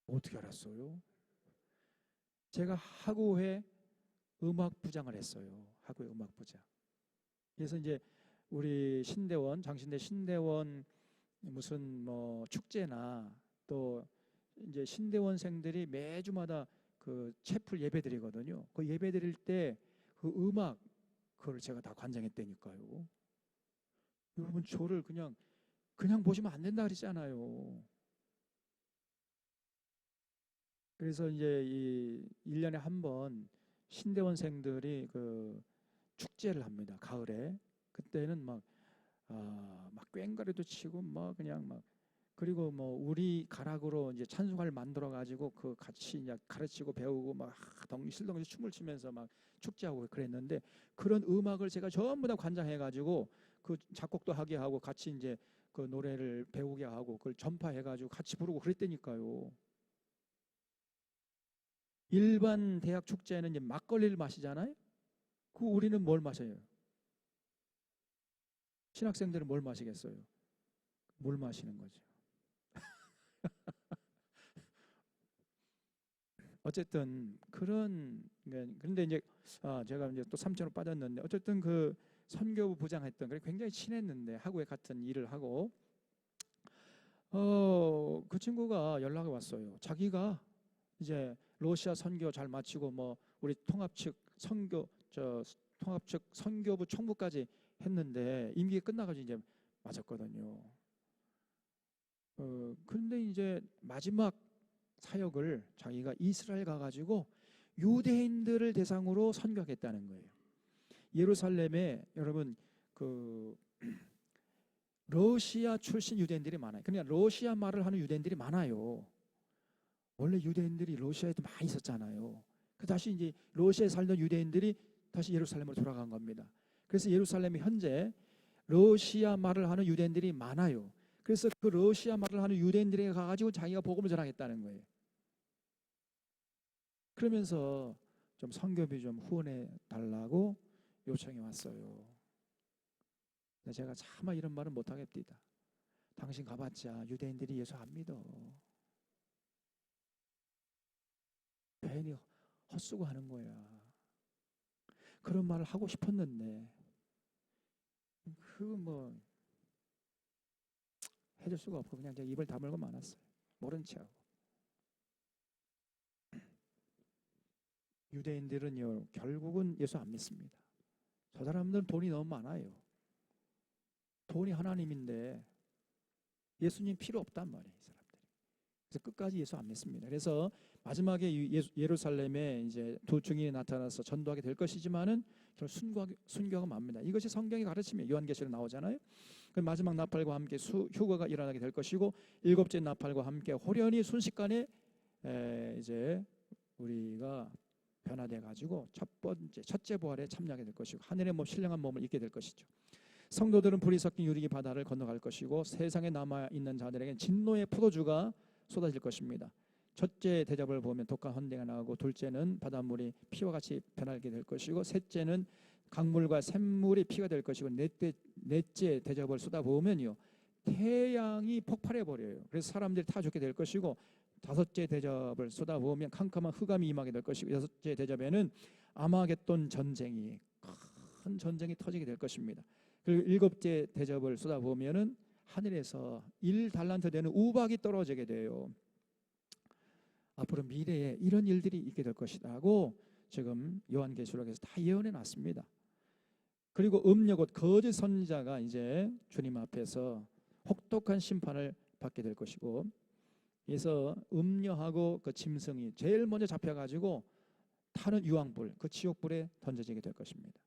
어떻게 알았어요? 제가 학우회 음악부장을 했어요. 학우회 음악부장. 그래서 이제 우리 신대원, 장신대 신대원 무슨 뭐 축제나 또 이제 신대원생들이 매주마다 그 채플 예배 드리거든요. 그 예배 드릴 때 그 음악 그걸 제가 다 관장했다니까요. 여러분 저를 그냥 보시면 안 된다 그랬잖아요. 그래서 이제 이 1년에 한 번 신대원생들이 그 축제를 합니다. 가을에. 그때는 막 꽹과리도 치고 막 그냥 막, 그리고 뭐 우리 가락으로 이제 찬송가를 만들어 가지고 그 같이 이제 가르치고 배우고 막 실동에서 춤을 추면서 막 축제하고 그랬는데, 그런 음악을 제가 전부 다 관장해 가지고 그 작곡도 하게 하고 같이 이제 그 노래를 배우게 하고 그걸 전파해 가지고 같이 부르고 그랬다니까요. 일반 대학 축제는 이제 막걸리를 마시잖아요. 그 우리는 뭘 마셔요? 신학생들은 뭘 마시겠어요? 물 마시는 거죠. 어쨌든 그런, 그런데 이제 제가 이제 또 삼천으로 빠졌는데, 어쨌든 그 선교부 부장했던, 그래 굉장히 친했는데 학우에 같은 일을 하고, 그 친구가 연락이 왔어요. 자기가 이제 러시아 선교 잘 마치고 뭐 우리 통합 측 선교부 총무까지 했는데 임기가 끝나가지고 이제 맞았거든요. 그런데 이제 마지막 사역을 자기가 이스라엘 가가지고 유대인들을 대상으로 선교하겠다는 거예요. 예루살렘에 여러분 그 러시아 출신 유대인들이 많아요. 그러니까 러시아 말을 하는 유대인들이 많아요. 원래 유대인들이 러시아에도 많이 있었잖아요. 그 다시 이제 러시아에 살던 유대인들이 다시 예루살렘으로 돌아간 겁니다. 그래서 예루살렘이 현재 러시아 말을 하는 유대인들이 많아요. 그래서 그 러시아 말을 하는 유대인들에게 가가지고 자기가 복음을 전하겠다는 거예요. 그러면서 좀 선교비 좀 후원해 달라고 요청이 왔어요. 근데 제가 차마 이런 말은 못 하겠습니다. 당신 가봤자 유대인들이 예수 안 믿어. 괜히 헛수고 하는 거야. 그런 말을 하고 싶었는데 뭐 해줄 수가 없고 그냥 제가 입을 다물고 말았어요. 모른 척하고. 유대인들은요 결국은 예수 안 믿습니다. 저 사람들은 돈이 너무 많아요. 돈이 하나님인데 예수님 필요 없단 말이에요, 이 사람들이. 그래서 끝까지 예수 안 믿습니다. 그래서 마지막에 예루살렘에 이제 두 증인이 나타나서 전도하게 될 것이지만은 결국 순교하고 맙니다. 이것이 성경의 가르침이에요. 요한계시록 나오잖아요. 그 마지막 나팔과 함께 휴거가 일어나게 될 것이고 일곱째 나팔과 함께 호련히 순식간에 이제 우리가 변화돼 가지고 첫째 부활에 참여하게 될 것이고 하늘의 신령한 몸을 입게 될 것이죠. 성도들은 불이 섞인 유리기 바다를 건너갈 것이고 세상에 남아 있는 자들에게는 진노의 포도주가 쏟아질 것입니다. 첫째 대접을 보면 독한 헌대가 나오고 둘째는 바닷물이 피와 같이 변하게 될 것이고 셋째는 강물과 샘물이 피가 될 것이고 넷째 대접을 쏟아부으면요 태양이 폭발해 버려요. 그래서 사람들이 다 죽게 될 것이고 다섯째 대접을 쏟아부으면 캄캄한 흑암이 임하게 될 것이고 여섯째 대접에는 아마겟돈 전쟁이 큰 전쟁이 터지게 될 것입니다. 그리고 일곱째 대접을 쏟아부으면은 하늘에서 1달란트 되는 우박이 떨어지게 돼요. 앞으로 미래에 이런 일들이 있게 될 것이라고 지금 요한계시록에서 다 예언해 놨습니다. 그리고 음녀 곧 거짓 선지자가 이제 주님 앞에서 혹독한 심판을 받게 될 것이고 그래서 음녀하고 그 짐승이 제일 먼저 잡혀가지고 타는 유황불 그 지옥불에 던져지게 될 것입니다.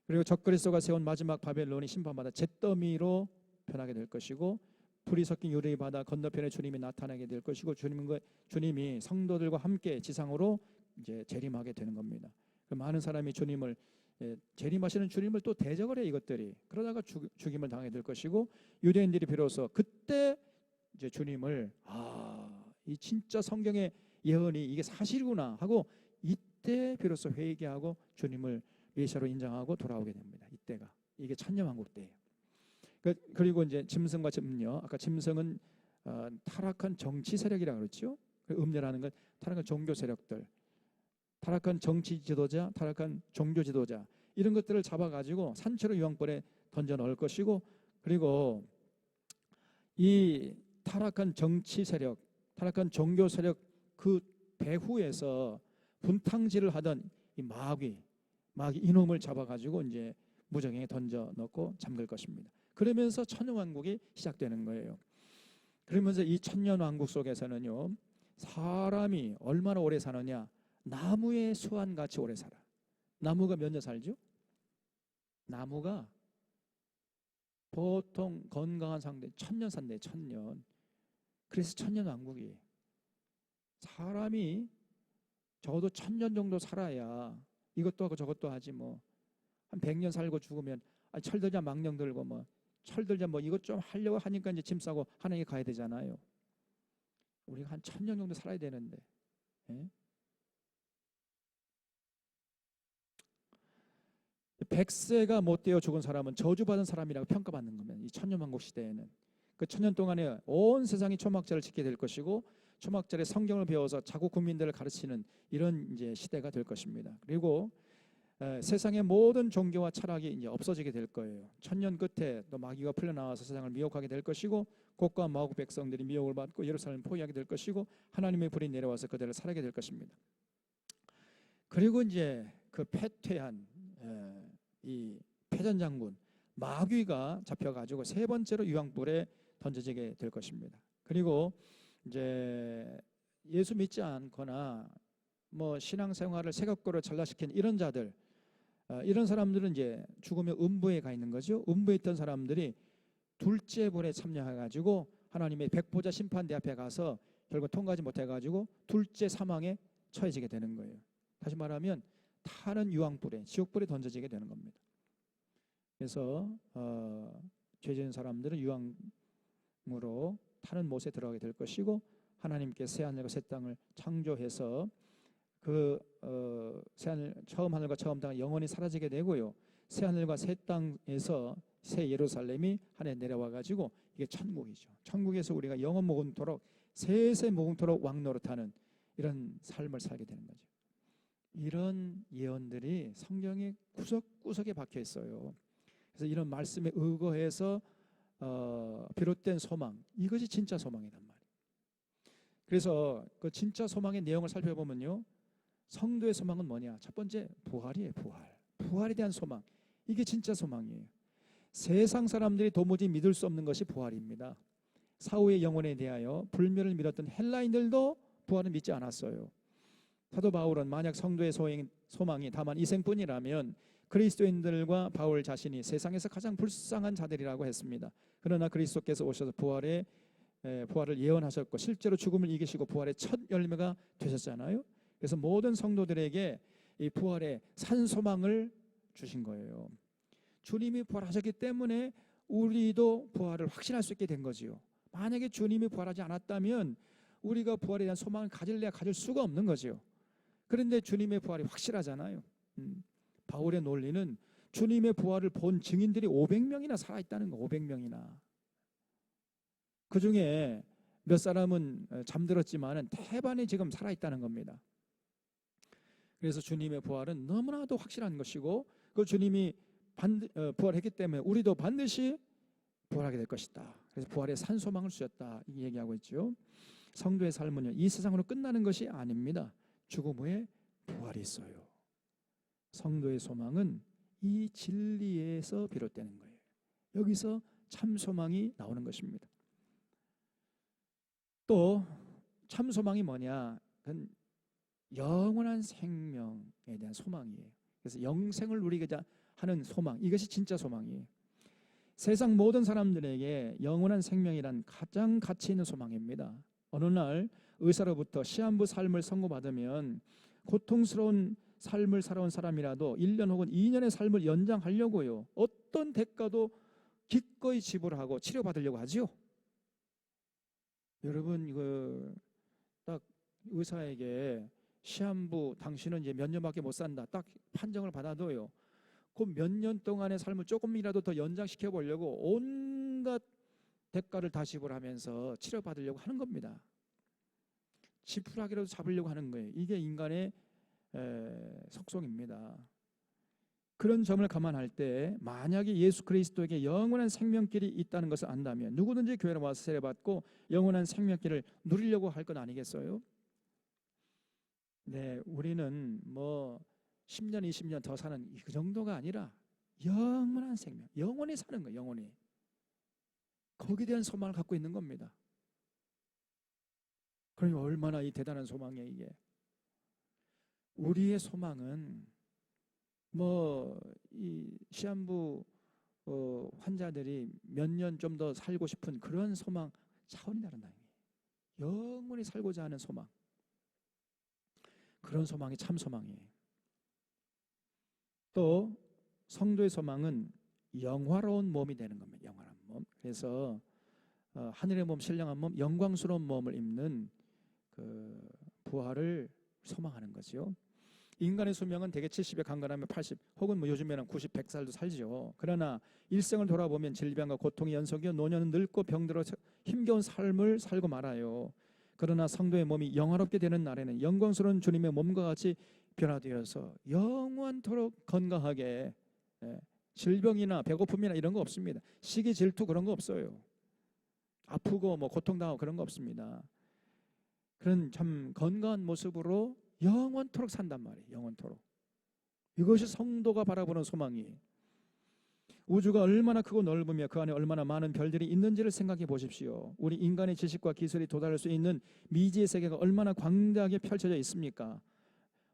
그리고 적그리스도가 세운 마지막 바벨론이 심판받아 잿더미로 변하게 될 것이고 불이 섞인 유리 바다 건너편에 주님이 나타나게 될 것이고 주님이 성도들과 함께 지상으로 이제 재림하게 되는 겁니다. 많은 사람이 주님을 재림하시는 주님을 또 대적을 해 이것들이 그러다가 죽임을 당하게 될 것이고 유대인들이 비로소 그때 이제 주님을 이 진짜 성경의 예언이 이게 사실이구나 하고 이때 비로소 회개하고 주님을 메시아로 인정하고 돌아오게 됩니다. 이때가 이게 천년왕국 때예요. 그리고 이제 짐승과 음녀 아까 짐승은 타락한 정치 세력이라고 그랬죠. 음녀라는 건 타락한 종교 세력들, 타락한 정치 지도자, 타락한 종교 지도자 이런 것들을 잡아가지고 산채로 유황불에 던져 넣을 것이고 그리고 이 타락한 정치 세력, 타락한 종교 세력 그 배후에서 분탕질을 하던 이 마귀 이놈을 잡아가지고 이제 무저갱에 던져 넣고 잠글 것입니다. 그러면서 천년왕국이 시작되는 거예요. 그러면서 이 천년왕국 속에서는요 사람이 얼마나 오래 사느냐 나무의 수완같이 오래 살아. 나무가 몇 년 살죠? 나무가 보통 건강한 상태 1000년 산대 1000년. 그래서 천년왕국이에요. 사람이 적어도 1000년 정도 살아야 이것도 하고 저것도 하지 뭐 한 100년 살고 죽으면 철들자 망령 들고 뭐 철들자 뭐 이것 좀 하려고 하니까 이제 짐 싸고 하나님께 가야 되잖아요. 우리가 한 1000년 정도 살아야 되는데 예? 100세가 못 되어 죽은 사람은 저주받은 사람이라고 평가받는 겁니다. 이 천년왕국 시대에는 그 천년 동안에 온 세상이 초막절을 지키게 될 것이고 초막절에 성경을 배워서 자국 국민들을 가르치는 이런 이제 시대가 될 것입니다. 그리고 세상의 모든 종교와 철학이 이제 없어지게 될 거예요. 천년 끝에 또 마귀가 풀려나와서 세상을 미혹하게 될 것이고 곡과 마곡 백성들이 미혹을 받고 예루살렘을 포위하게 될 것이고 하나님의 불이 내려와서 그들을 살하게 될 것입니다. 그리고 이제 그 패퇴한 이 패전장군 마귀가 잡혀가지고 세 번째로 유황불에 던져지게 될 것입니다. 그리고 이제 예수 믿지 않거나 뭐 신앙생활을 새겁고로 전락시킨 이런 자들 이런 사람들은 이제 죽으면 음부에 가 있는 거죠. 음부에 있던 사람들이 둘째 볼에 참여해가지고 하나님의 백보자 심판대 앞에 가서 결국 통과하지 못해가지고 둘째 사망에 처해지게 되는 거예요. 다시 말하면 타는 유황불에, 지옥불에 던져지게 되는 겁니다. 그래서 죄 지은 사람들은 유황으로 타는 못에 들어가게 될 것이고, 하나님께 새 하늘과 새 땅을 창조해서 그 처음 하늘과 처음 땅은 영원히 사라지게 되고요, 새 하늘과 새 땅에서 새 예루살렘이 하늘에 내려와 가지고 이게 천국이죠. 천국에서 우리가 영원 모금토록 세세 모금토록 왕노릇하는 이런 삶을 살게 되는 거죠. 이런 예언들이 성경의 구석구석에 박혀 있어요. 그래서 이런 말씀에 의거해서 비롯된 소망, 이것이 진짜 소망이란 말이에요. 그래서 그 진짜 소망의 내용을 살펴보면요, 성도의 소망은 뭐냐? 첫 번째, 부활이에요. 부활에 대한 소망, 이게 진짜 소망이에요. 세상 사람들이 도무지 믿을 수 없는 것이 부활입니다. 사후의 영혼에 대하여 불멸을 믿었던 헬라인들도 부활을 믿지 않았어요. 사도 바울은 만약 성도의 소망이 다만 이생뿐이라면 그리스도인들과 바울 자신이 세상에서 가장 불쌍한 자들이라고 했습니다. 그러나 그리스도께서 오셔서 부활을 예언하셨고 실제로 죽음을 이기시고 부활의 첫 열매가 되셨잖아요. 그래서 모든 성도들에게 이 부활의 산 소망을 주신 거예요. 주님이 부활하셨기 때문에 우리도 부활을 확신할 수 있게 된 거지요. 만약에 주님이 부활하지 않았다면 우리가 부활에 대한 소망을 가질래야 가질 수가 없는 거지요. 그런데 주님의 부활이 확실하잖아요. 바울의 논리는 주님의 부활을 본 증인들이 500명이나 살아있다는 거. 500명이나. 그 중에 몇 사람은 잠들었지만 대반이 지금 살아있다는 겁니다. 그래서 주님의 부활은 너무나도 확실한 것이고, 그 주님이 부활했기 때문에 우리도 반드시 부활하게 될 것이다. 그래서 부활의 산 소망을 주셨다, 이 얘기하고 있죠. 성도의 삶은요, 이 세상으로 끝나는 것이 아닙니다. 죽음 후에 부활이 있어요. 성도의 소망은 이 진리에서 비롯되는 거예요. 여기서 참 소망이 나오는 것입니다. 또 참 소망이 뭐냐? 그건 영원한 생명에 대한 소망이에요. 그래서 영생을 누리고자 하는 소망, 이것이 진짜 소망이에요. 세상 모든 사람들에게 영원한 생명이란 가장 가치 있는 소망입니다. 어느 날 의사로부터 시한부 삶을 선고받으면 고통스러운 삶을 살아온 사람이라도 1년 혹은 2년의 삶을 연장하려고요, 어떤 대가도 기꺼이 지불하고 치료받으려고 하지요. 여러분, 이거 딱 의사에게 시한부 당신은 이제 몇 년밖에 못 산다, 딱 판정을 받아도요, 그 몇 년 동안의 삶을 조금이라도 더 연장시켜 보려고 온갖 대가를 다 지불하면서 치료받으려고 하는 겁니다. 지푸라기라도 잡으려고 하는 거예요. 이게 인간의 속성입니다. 그런 점을 감안할 때 만약에 예수 그리스도에게 영원한 생명길이 있다는 것을 안다면 누구든지 교회로 와서 세례받고 영원한 생명길을 누리려고 할 건 아니겠어요? 네, 우리는 뭐 10년, 20년 더 사는 그 정도가 아니라 영원한 생명, 영원히 사는 거예요. 영원히. 거기에 대한 소망을 갖고 있는 겁니다. 그러니 얼마나 이 대단한 소망이에요, 이게. 우리의 소망은 뭐 이 시한부 환자들이 몇 년 좀 더 살고 싶은 그런 소망 차원이 다르다. 영원히 살고자 하는 소망, 그런 소망이 참 소망이에요. 또 성도의 소망은 영화로운 몸이 되는 겁니다. 영화로운 몸. 그래서 하늘의 몸, 신령한 몸, 영광스러운 몸을 입는 그 부활을 소망하는 거죠. 인간의 수명은 대개 70에 강건하면 80 혹은 뭐 요즘에는 90, 100살도 살죠. 그러나 일생을 돌아보면 질병과 고통이 연속이어 노년은 늙고 병들어 힘겨운 삶을 살고 말아요. 그러나 성도의 몸이 영화롭게 되는 날에는 영광스러운 주님의 몸과 같이 변화되어서 영원토록 건강하게, 질병이나 배고픔이나 이런 거 없습니다. 시기, 질투 그런 거 없어요. 아프고 뭐 고통당하고 그런 거 없습니다. 그런 참 건강한 모습으로 영원토록 산단 말이에요. 영원토록. 이것이 성도가 바라보는 소망이에요. 우주가 얼마나 크고 넓으며 그 안에 얼마나 많은 별들이 있는지를 생각해 보십시오. 우리 인간의 지식과 기술이 도달할 수 있는 미지의 세계가 얼마나 광대하게 펼쳐져 있습니까?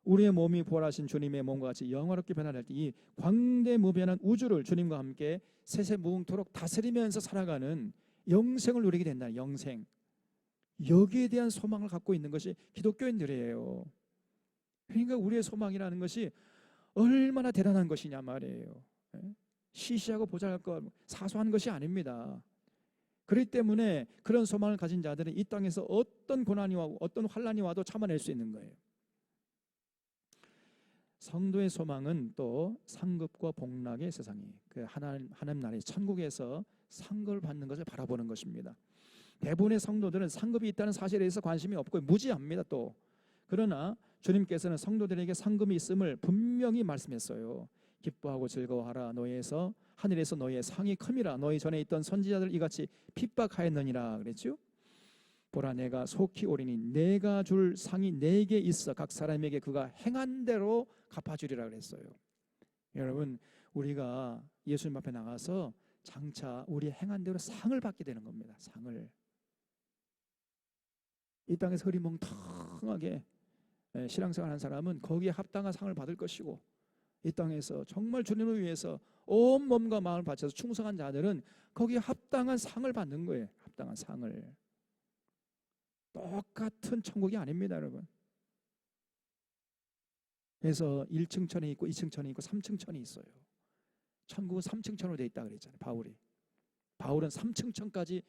우리의 몸이 부활하신 주님의 몸과 같이 영화롭게 변화할 때 이 광대무변한 우주를 주님과 함께 세세무궁토록 다스리면서 살아가는 영생을 누리게 된다. 영생. 여기에 대한 소망을 갖고 있는 것이 기독교인들이에요. 그러니까 우리의 소망이라는 것이 얼마나 대단한 것이냐 말이에요. 시시하고 보잘것 사소한 것이 아닙니다. 그렇기 때문에 그런 소망을 가진 자들은 이 땅에서 어떤 고난이 와도 어떤 환난이 와도 참아낼 수 있는 거예요. 성도의 소망은 또 상급과 복락의 세상이 그 하나님 나라의 천국에서 상급을 받는 것을 바라보는 것입니다. 대부분의 성도들은 상급이 있다는 사실에 대해서 관심이 없고 무지합니다. 또 그러나 주님께서는 성도들에게 상급이 있음을 분명히 말씀했어요. 기뻐하고 즐거워하라. 너희에서 하늘에서 너희의 상이 큼이라. 너희 전에 있던 선지자들 이같이 핍박하였느니라 그랬죠. 보라 내가 속히 오리니 내가 줄 상이 내게 있어 각 사람에게 그가 행한 대로 갚아주리라 그랬어요. 여러분 우리가 예수님 앞에 나가서 장차 우리 행한 대로 상을 받게 되는 겁니다. 상을. 이 땅에서 흐리멍텅하게 신앙생활 하는 사람은 거기에 합당한 상을 받을 것이고, 이 땅에서 정말 주님을 위해서 온 몸과 마음을 바쳐서 충성한 자들은 거기에 합당한 상을 받는 거예요. 합당한 상을. 똑같은 천국이 아닙니다, 여러분. 그래서 1층 천이 있고 2층 천이 있고 3층 천이 있어요. 천국은 3층 천으로 되어 있다 그랬잖아요, 바울이. 바울은 3층 천까지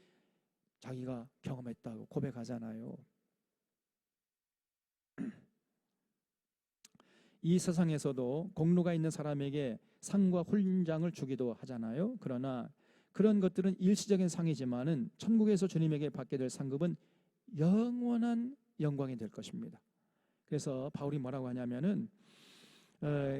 자기가 경험했다고 고백하잖아요. 이 세상에서도 공로가 있는 사람에게 상과 훈장을 주기도 하잖아요. 그러나 그런 것들은 일시적인 상이지만은 천국에서 주님에게 받게 될 상급은 영원한 영광이 될 것입니다. 그래서 바울이 뭐라고 하냐면은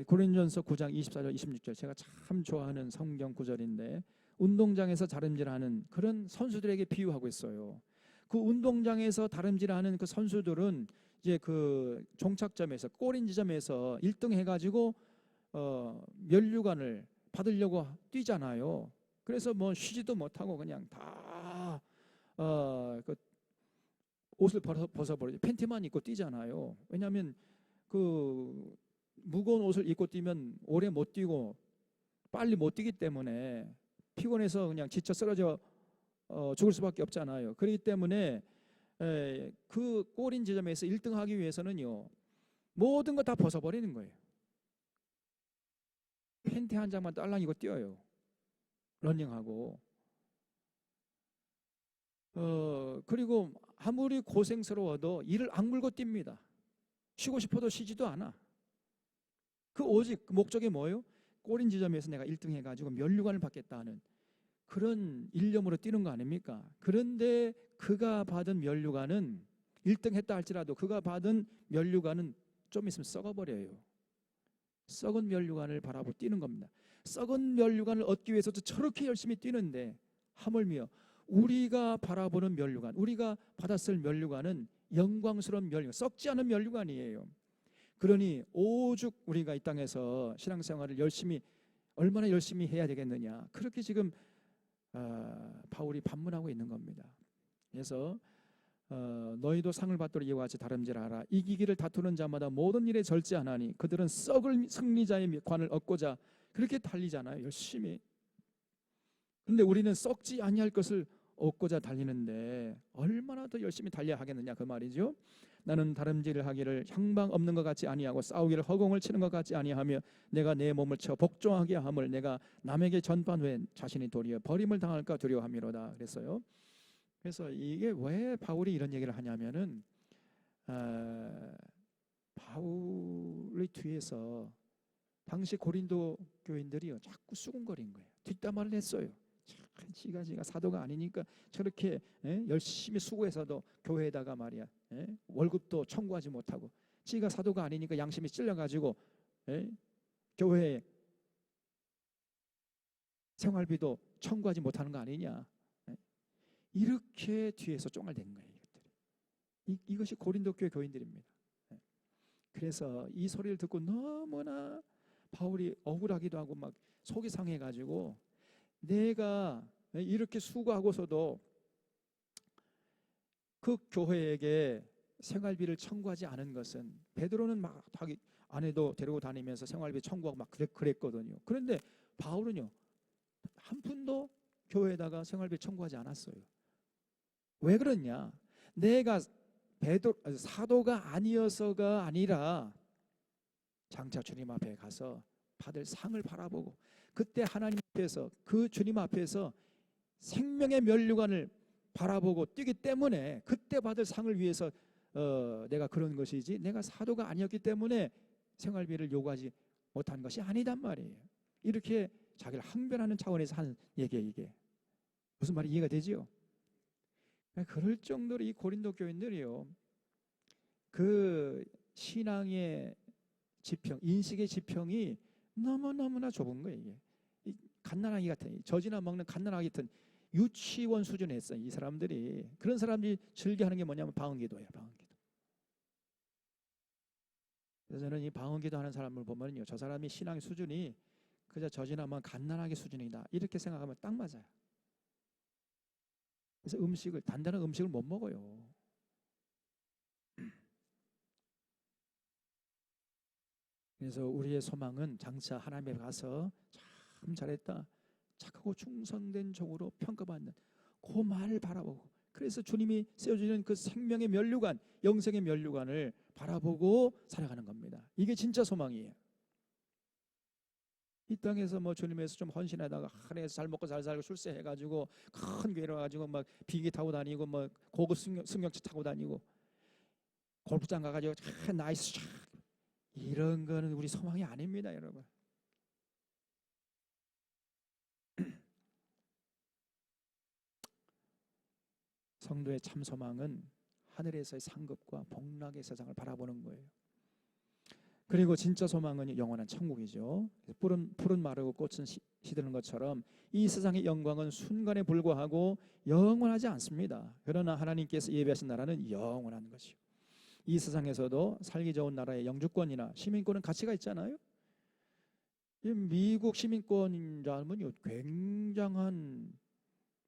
고린도전서 9장 24절 26절 제가 참 좋아하는 성경 구절인데, 운동장에서 다름질하는 그런 선수들에게 비유하고 있어요. 그 운동장에서 다름질하는 그 선수들은 이제 그 종착점에서 꼬린 지점에서 1등 해가지고 면류관을 받으려고 뛰잖아요. 그래서 뭐 쉬지도 못하고 그냥 다 그 옷을 벗어버리죠. 팬티만 입고 뛰잖아요. 왜냐하면 그 무거운 옷을 입고 뛰면 오래 못 뛰고 빨리 못 뛰기 때문에 피곤해서 그냥 지쳐 쓰러져 죽을 수밖에 없잖아요. 그렇기 때문에 그 꼬린 지점에서 1등 하기 위해서는요, 모든 거 다 벗어버리는 거예요. 팬티 한 장만 딸랑 입고 뛰어요. 러닝하고. 그리고 아무리 고생스러워도 이를 악물고 뜁니다. 쉬고 싶어도 쉬지도 않아. 그 오직 목적이 뭐예요? 꼬린 지점에서 내가 1등 해가지고 면류관을 받겠다 하는 그런 일념으로 뛰는 거 아닙니까? 그런데 그가 받은 면류관은 1등 했다 할지라도 그가 받은 면류관은 좀 있으면 썩어버려요. 썩은 면류관을 바라보고 뛰는 겁니다. 썩은 면류관을 얻기 위해서도 저렇게 열심히 뛰는데, 하물며 우리가 바라보는 면류관, 우리가 받았을 면류관은 영광스러운 면류관, 썩지 않은 면류관이에요. 그러니 오죽 우리가 이 땅에서 신앙생활을 얼마나 열심히 해야 되겠느냐, 그렇게 지금 바울이 반문하고 있는 겁니다. 그래서 너희도 상을 받도록 이와 같이 다름질하라. 이기기를 다투는 자마다 모든 일에 절제하나니 그들은 썩을 승리자의 관을 얻고자 그렇게 달리잖아요, 열심히. 그런데 우리는 썩지 아니할 것을 얻고자 달리는데 얼마나 더 열심히 달려야 하겠느냐 그 말이죠. 나는 다름질을 하기를 향방 없는 것 같이 아니하고 싸우기를 허공을 치는 것 같이 아니하며 내가 내 몸을 쳐 복종하게 함을 내가 남에게 전파한 후에 자신이 도리어 버림을 당할까 두려워함이로다 그랬어요. 그래서 이게 왜 바울이 이런 얘기를 하냐면은 바울의 뒤에서 당시 고린도 교인들이요 자꾸 수군거린 거예요. 뒷담화를 했어요. 지가 사도가 아니니까 저렇게 열심히 수고해서도 교회에다가 말이야 월급도 청구하지 못하고, 지가 사도가 아니니까 양심이 찔려가지고 교회에 생활비도 청구하지 못하는 거 아니냐, 이렇게 뒤에서 쫑알댄 거예요. 이것이 고린도 교회 교인들입니다. 그래서 이 소리를 듣고 너무나 바울이 억울하기도 하고 막 속이 상해가지고, 내가 이렇게 수고하고서도 그 교회에게 생활비를 청구하지 않은 것은, 베드로는 막 자기 아내도 데리고 다니면서 생활비 청구하고 막 그랬거든요. 그런데 바울은요, 한 푼도 교회에다가 생활비 청구하지 않았어요. 왜 그러냐? 내가 사도가 아니어서가 아니라 장차 주님 앞에 가서 받을 상을 바라보고, 그때 하나님 앞에서, 그 주님 앞에서 생명의 면류관을 바라보고 뛰기 때문에, 그때 받을 상을 위해서 내가 그런 것이지, 내가 사도가 아니었기 때문에 생활비를 요구하지 못한 것이 아니단 말이에요. 이렇게 자기를 항변하는 차원에서 한 얘기예요. 이게 무슨 말이 이해가 되지요? 그럴 정도로 이 고린도 교인들이요, 그 신앙의 지평, 인식의 지평이 너무너무나 좁은 거예요. 이게 갓난아기 같은, 젖이나 먹는 갓난아기 같은 유치원 수준에 있어요. 이 사람들이, 그런 사람들이 즐겨하는 게 뭐냐면 방언기도예요. 방언기도. 그래서 저는 이 방언기도 하는 사람을 보면요, 저 사람이 신앙의 수준이 그저 젖이나 먹는 갓난아기 수준이다, 이렇게 생각하면 딱 맞아요. 그래서 단단한 음식을 못 먹어요. 그래서 우리의 소망은 장차 하나님에 가서 참 잘했다, 착하고 충성된 종으로 평가받는 그 말을 바라보고, 그래서 주님이 세워주는 그 생명의 면류관, 영생의 면류관을 바라보고 살아가는 겁니다. 이게 진짜 소망이에요. 이 땅에서 뭐 주님에서 좀 헌신하다가 하늘에서 잘 먹고 잘 살고 출세해가지고 큰 교회로 가지고 막 비행기 타고 다니고 뭐 고급 승용차 타고 다니고 골프장 가가지고 나이스 샷, 이런 거는 우리 소망이 아닙니다, 여러분. 성도의 참 소망은 하늘에서의 상급과 복락의 세상을 바라보는 거예요. 그리고 진짜 소망은 영원한 천국이죠. 푸른 마르고 꽃은 시드는 것처럼 이 세상의 영광은 순간에 불과하고 영원하지 않습니다. 그러나 하나님께서 예비하신 나라는 영원한 것이요, 이 세상에서도 살기 좋은 나라의 영주권이나 시민권은 가치가 있잖아요. 미국 시민권인 줄 알면요, 굉장한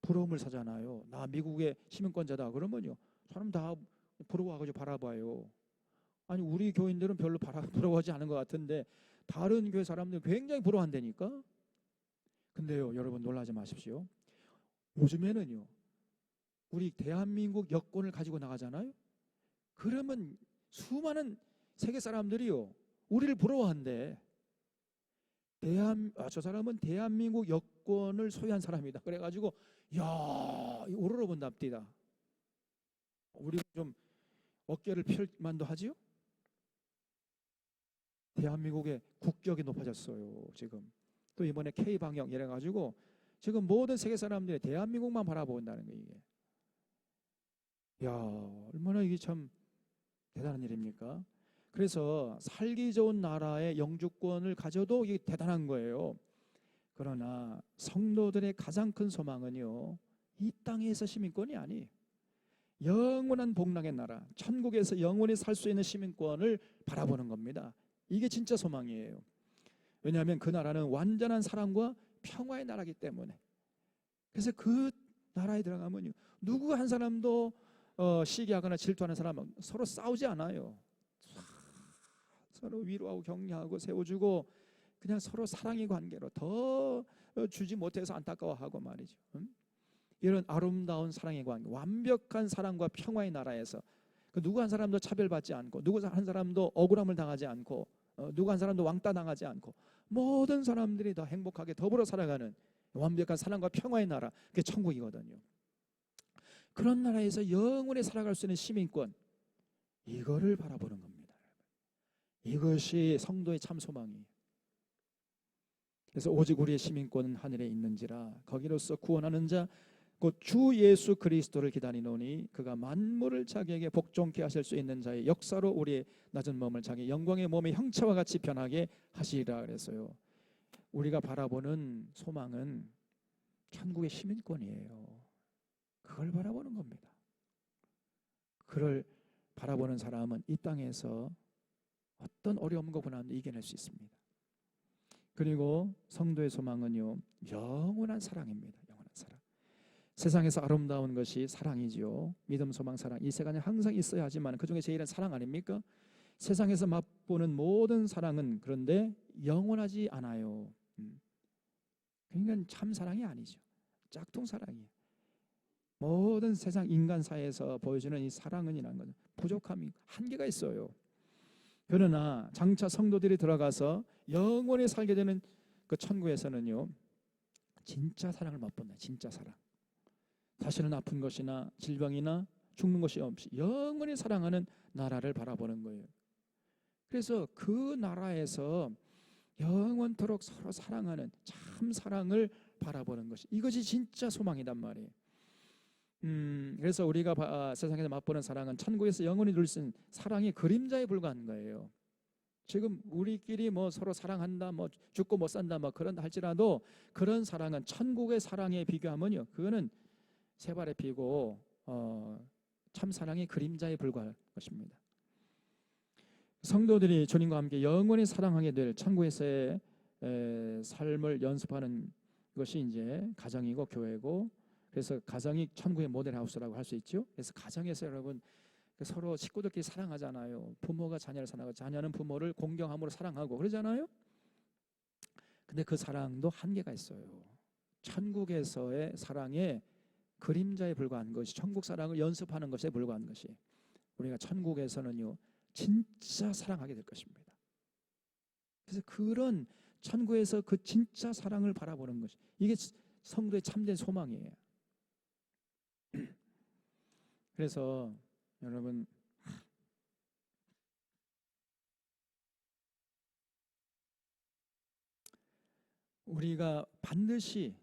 부러움을 사잖아요. 나 미국의 시민권자다 그러면요, 사람 다 부러워가지고 바라봐요. 아니, 우리 교인들은 별로 부러워하지 않은 것 같은데 다른 교회 사람들은 굉장히 부러워한다니까. 근데요, 여러분 놀라지 마십시오. 요즘에는요, 우리 대한민국 여권을 가지고 나가잖아요. 그러면 수많은 세계 사람들이요, 우리를 부러워한대. 저 사람은 대한민국 여권을 소유한 사람이다. 그래가지고 야, 우러러 본답디다. 우리 좀 어깨를 펼 만도 하지요. 대한민국의 국격이 높아졌어요. 지금 또 이번에 K방역 이래가지고 지금 모든 세계 사람들이 대한민국만 바라본다는 거예요. 이게. 야, 얼마나 이게 참 대단한 일입니까? 그래서 살기 좋은 나라의 영주권을 가져도 이게 대단한 거예요. 그러나 성도들의 가장 큰 소망은요, 이 땅에서 시민권이 아니에요. 영원한 복락의 나라, 천국에서 영원히 살 수 있는 시민권을 바라보는 겁니다. 이게 진짜 소망이에요. 왜냐하면 그 나라는 완전한 사랑과 평화의 나라이기 때문에. 그래서 그 나라에 들어가면요, 누구 한 사람도 시기하거나 질투하는 사람은 서로 싸우지 않아요. 서로 위로하고 격려하고 세워주고, 그냥 서로 사랑의 관계로 더 주지 못해서 안타까워하고 말이죠. 이런 아름다운 사랑의 관계, 완벽한 사랑과 평화의 나라에서 누구 한 사람도 차별받지 않고, 누구 한 사람도 억울함을 당하지 않고, 누구 한 사람도 왕따 당하지 않고, 모든 사람들이 다 행복하게 더불어 살아가는 완벽한 사랑과 평화의 나라, 그게 천국이거든요. 그런 나라에서 영원히 살아갈 수 있는 시민권, 이거를 바라보는 겁니다. 이것이 성도의 참 소망이에요. 그래서 오직 우리의 시민권은 하늘에 있는지라 거기로서 구원하는 자 곧 주 예수 그리스도를 기다리노니 그가 만물을 자기에게 복종케 하실 수 있는 자의 역사로 우리의 낮은 몸을 자기 영광의 몸의 형체와 같이 변하게 하시리라 그랬어요. 우리가 바라보는 소망은 천국의 시민권이에요. 그걸 바라보는 겁니다. 그걸 바라보는 사람은 이 땅에서 어떤 어려움과 고난도 이겨낼 수 있습니다. 그리고 성도의 소망은요, 영원한 사랑입니다. 영원한 사랑. 세상에서 아름다운 것이 사랑이지요. 믿음, 소망, 사랑. 이 세 가지 항상 있어야 하지만 그중에 제일은 사랑 아닙니까? 세상에서 맛보는 모든 사랑은 그런데 영원하지 않아요. 그러니까 참 사랑이 아니죠. 짝퉁 사랑이에요. 모든 세상 인간사에서 보여주는 이 사랑은이라는 것은 부족함이 한계가 있어요. 그러나 장차 성도들이 들어가서 영원히 살게 되는 그 천국에서는요, 진짜 사랑을 맛본다. 진짜 사랑. 다시는 아픈 것이나 질병이나 죽는 것이 없이 영원히 사랑하는 나라를 바라보는 거예요. 그래서 그 나라에서 영원토록 서로 사랑하는 참 사랑을 바라보는 것이, 이것이 진짜 소망이단 말이에요. 그래서 우리가 세상에서 맛보는 사랑은 천국에서 영원히 누릴 수 있는 사랑의 그림자에 불과한 거예요. 지금 우리끼리 뭐 서로 사랑한다, 뭐 죽고 못 산다, 뭐 그런다 할지라도 그런 사랑은 천국의 사랑에 비교하면요, 그거는 새발의 피고 참 사랑의 그림자에 불과할 것입니다. 성도들이 주님과 함께 영원히 사랑하게 될 천국에서의 삶을 연습하는 것이 이제 가정이고 교회고, 그래서 가정이 천국의 모델하우스라고 할 수 있죠. 그래서 가정에서 여러분 서로 식구들끼리 사랑하잖아요. 부모가 자녀를 사랑하고 자녀는 부모를 공경함으로 사랑하고 그러잖아요. 근데 그 사랑도 한계가 있어요. 천국에서의 사랑에 그림자에 불과한 것이, 천국 사랑을 연습하는 것에 불과한 것이, 우리가 천국에서는요 진짜 사랑하게 될 것입니다. 그래서 그런 천국에서 그 진짜 사랑을 바라보는 것이, 이게 성도의 참된 소망이에요. 그래서 여러분, 우리가 반드시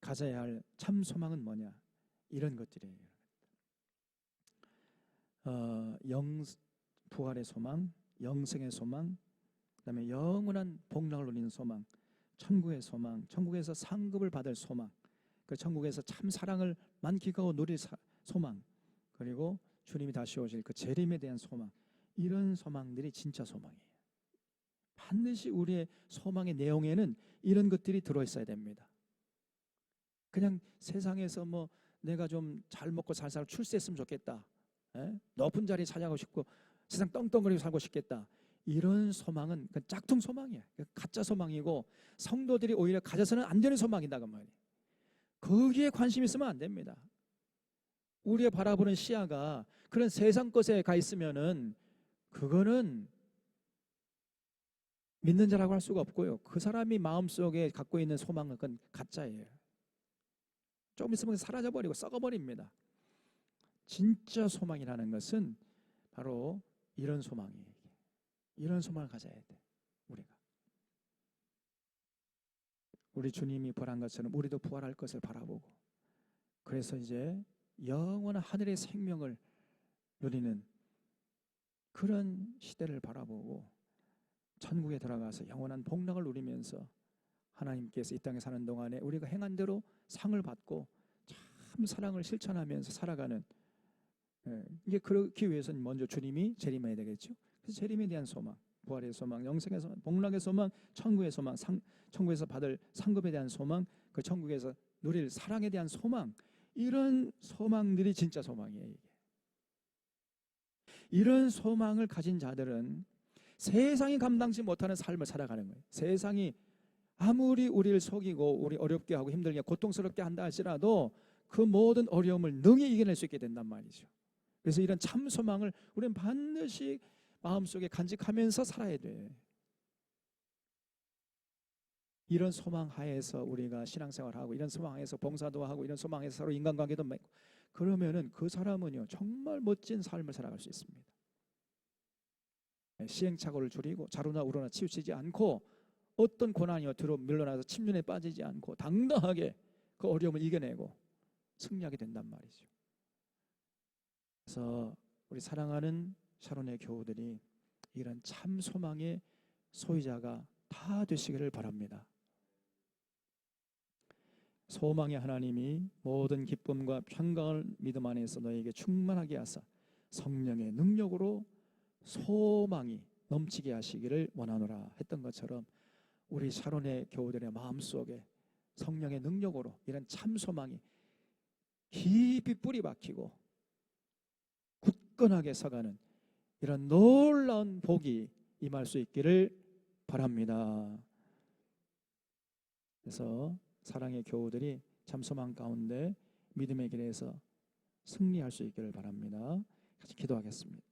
가져야 할 참 소망은 뭐냐, 이런 것들이에요. 부활의 소망, 영생의 소망, 그다음에 영원한 복락을 누리는 소망, 천국의 소망, 천국에서 상급을 받을 소망, 그 천국에서 참 사랑을 만끽하고 누릴 소망, 그리고 주님이 다시 오실 그 재림에 대한 소망, 이런 소망들이 진짜 소망이에요. 반드시 우리의 소망의 내용에는 이런 것들이 들어있어야 됩니다. 그냥 세상에서 뭐 내가 좀 잘 먹고 잘 살고 출세했으면 좋겠다, 높은 자리 차지하고 싶고 세상 떵떵거리고 살고 싶겠다, 이런 소망은 그 짝퉁 소망이야. 가짜 소망이고 성도들이 오히려 가져서는 안 되는 소망이다 그 말이에요. 거기에 관심 있으면 안 됩니다. 우리가 바라보는 시야가 그런 세상 것에 가 있으면은 그거는 믿는 자라고 할 수가 없고요. 그 사람이 마음속에 갖고 있는 소망은 그건 가짜예요. 조금 있으면 사라져버리고 썩어버립니다. 진짜 소망이라는 것은 바로 이런 소망이에요. 이런 소망을 가져야 돼. 우리 주님이 부활한 것처럼 우리도 부활할 것을 바라보고, 그래서 이제 영원한 하늘의 생명을 누리는 그런 시대를 바라보고 천국에 들어가서 영원한 복락을 누리면서 하나님께서 이 땅에 사는 동안에 우리가 행한 대로 상을 받고 참 사랑을 실천하면서 살아가는, 이게 그렇기 위해서는 먼저 주님이 재림해야 되겠죠. 그래서 재림에 대한 소망, 부활의 소망, 영생의 소망, 복락의 소망, 천국의 소망, 천국에서 받을 상급에 대한 소망, 그 천국에서 누릴 사랑에 대한 소망, 이런 소망들이 진짜 소망이에요. 이런 소망을 가진 자들은 세상이 감당치 못하는 삶을 살아가는 거예요. 세상이 아무리 우리를 속이고 우리 어렵게 하고 힘들게 고통스럽게 한다 할지라도 그 모든 어려움을 능히 이겨낼 수 있게 된단 말이죠. 그래서 이런 참 소망을 우리는 반드시 마음속에 간직하면서 살아야 돼. 이런 소망 하에서 우리가 신앙생활하고, 이런 소망 하에서 봉사도 하고, 이런 소망 하에서 서로 인간관계도 맺고, 그러면은 그 사람은요 정말 멋진 삶을 살아갈 수 있습니다. 시행착오를 줄이고 자루나 우로나 치우치지 않고, 어떤 고난이 뒤로 밀려나서 침륜에 빠지지 않고 당당하게 그 어려움을 이겨내고 승리하게 된단 말이죠. 그래서 우리 사랑하는 샤론의 교우들이 이런 참 소망의 소유자가 다 되시기를 바랍니다. 소망의 하나님이 모든 기쁨과 평강을 믿음 안에서 너에게 충만하게 하사 성령의 능력으로 소망이 넘치게 하시기를 원하노라 했던 것처럼, 우리 샤론의 교우들의 마음속에 성령의 능력으로 이런 참 소망이 깊이 뿌리 박히고 굳건하게 서가는 이런 놀라운 복이 임할 수 있기를 바랍니다. 그래서 사랑의 교우들이 참 소망 가운데 믿음의 길에서 승리할 수 있기를 바랍니다. 같이 기도하겠습니다.